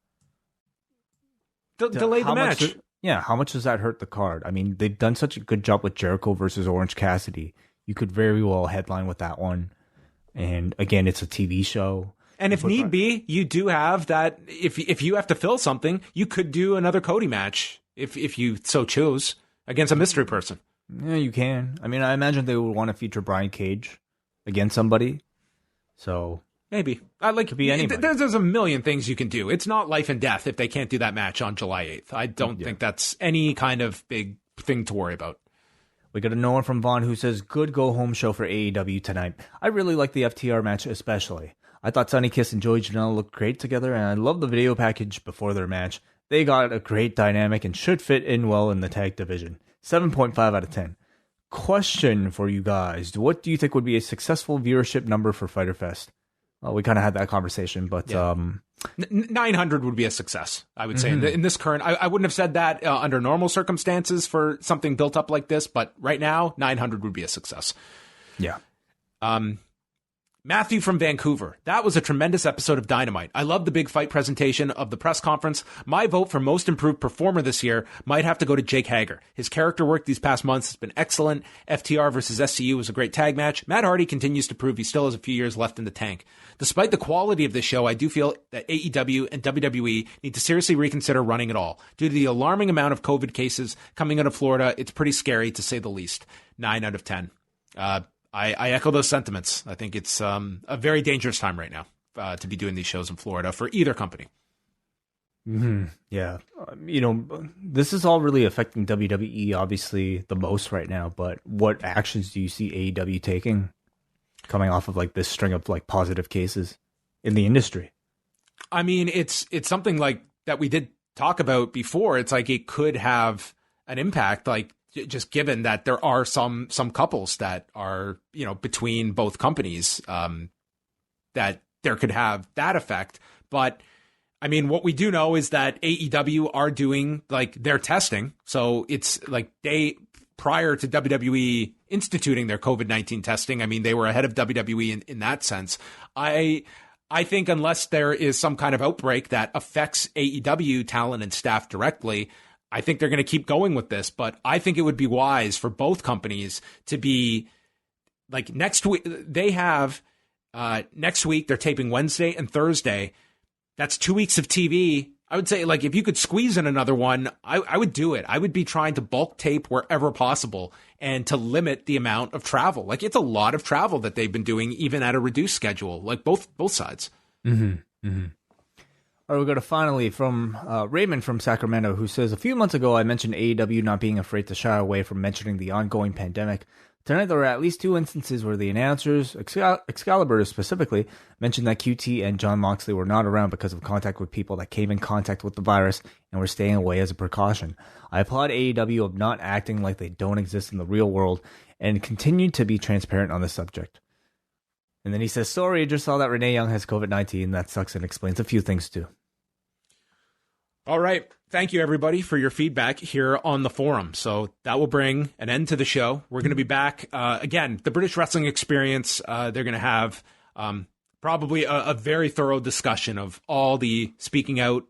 delay the match. How much does that hurt the card? I mean, they've done such a good job with Jericho versus Orange Cassidy. You could very well headline with that one. And again, it's a TV show. And if need be, you do have that. If you have to fill something, you could do another Cody match if you so choose against a mystery person. Yeah, you can. I mean, I imagine they would want to feature Brian Cage against somebody. So maybe could be anybody. There's a million things you can do. It's not life and death if they can't do that match on July 8th. I don't think that's any kind of big thing to worry about. We got a Noah from Vaughn who says, good go-home show for AEW tonight. I really like the FTR match especially. I thought Sonny Kiss and Joey Janela looked great together, and I love the video package before their match. They got a great dynamic and should fit in well in the tag division. 7.5 out of 10. Question for you guys. What do you think would be a successful viewership number for Fyter Fest? Well, we kind of had that conversation, but... 900 would be a success, I would say. In this current... I wouldn't have said that under normal circumstances for something built up like this, but right now, 900 would be a success. Yeah. Matthew from Vancouver. That was a tremendous episode of Dynamite. I love the big fight presentation of the press conference. My vote for most improved performer this year might have to go to Jake Hager. His character work these past months has been excellent. FTR versus SCU was a great tag match. Matt Hardy continues to prove he still has a few years left in the tank. Despite the quality of this show, I do feel that AEW and WWE need to seriously reconsider running it all. Due to the alarming amount of COVID cases coming out of Florida, it's pretty scary to say the least. 9 out of 10. I echo those sentiments. I think it's a very dangerous time right now to be doing these shows in Florida for either company. Mm-hmm. Yeah. This is all really affecting WWE, obviously, the most right now. But what actions do you see AEW taking coming off of like this string of like positive cases in the industry? I mean, it's something like that we did talk about before. It's like it could have an impact, like, just given that there are some couples that are, between both companies, that there could have that effect. But I mean, what we do know is that AEW are doing like their testing. So it's like prior to WWE instituting their COVID-19 testing, I mean, they were ahead of WWE in that sense. I think unless there is some kind of outbreak that affects AEW talent and staff directly, I think they're going to keep going with this, but I think it would be wise for both companies to be like next week. They have next week, they're taping Wednesday and Thursday. That's 2 weeks of TV. I would say, like, if you could squeeze in another one, I would do it. I would be trying to bulk tape wherever possible and to limit the amount of travel. Like, it's a lot of travel that they've been doing, even at a reduced schedule, like both sides. Mm-hmm. Mm-hmm. All right, we go to finally from Raymond from Sacramento, who says, a few months ago I mentioned AEW not being afraid to shy away from mentioning the ongoing pandemic. Tonight there were at least 2 instances where the announcers, Excalibur specifically, mentioned that QT and John Moxley were not around because of contact with people that came in contact with the virus and were staying away as a precaution. I applaud AEW of not acting like they don't exist in the real world and continued to be transparent on the subject. And then he says, sorry, I just saw that Renee Young has COVID-19. That sucks, and explains a few things too. All right. Thank you, everybody, for your feedback here on the forum. So that will bring an end to the show. We're going to be back. Again, the British Wrestling Experience, they're going to have probably a very thorough discussion of all the speaking out,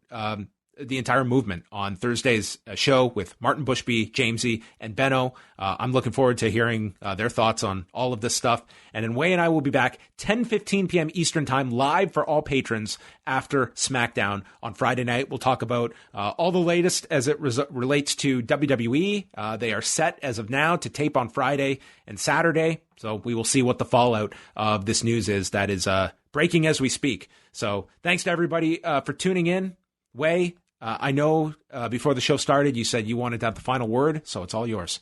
the entire movement on Thursday's show with Martin Bushby, Jamesy, and Benno. I'm looking forward to hearing their thoughts on all of this stuff. And then Wai and I will be back 10:15 p.m. Eastern Time, live for all patrons after SmackDown on Friday night. We'll talk about all the latest as it relates to WWE. They are set as of now to tape on Friday and Saturday. So we will see what the fallout of this news is that is breaking as we speak. So thanks to everybody for tuning in. Wai, I know before the show started, you said you wanted to have the final word, so it's all yours.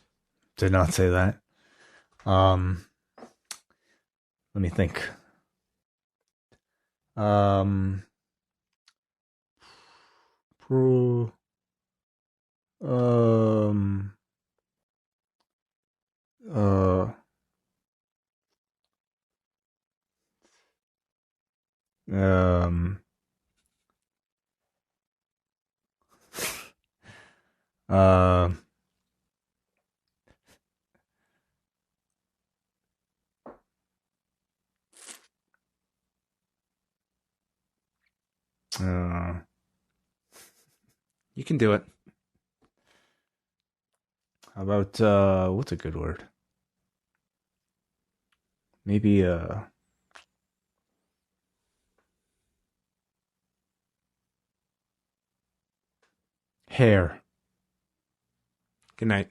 Did not say that. Let me think. You can do it. How about what's a good word? Maybe hair. Good night.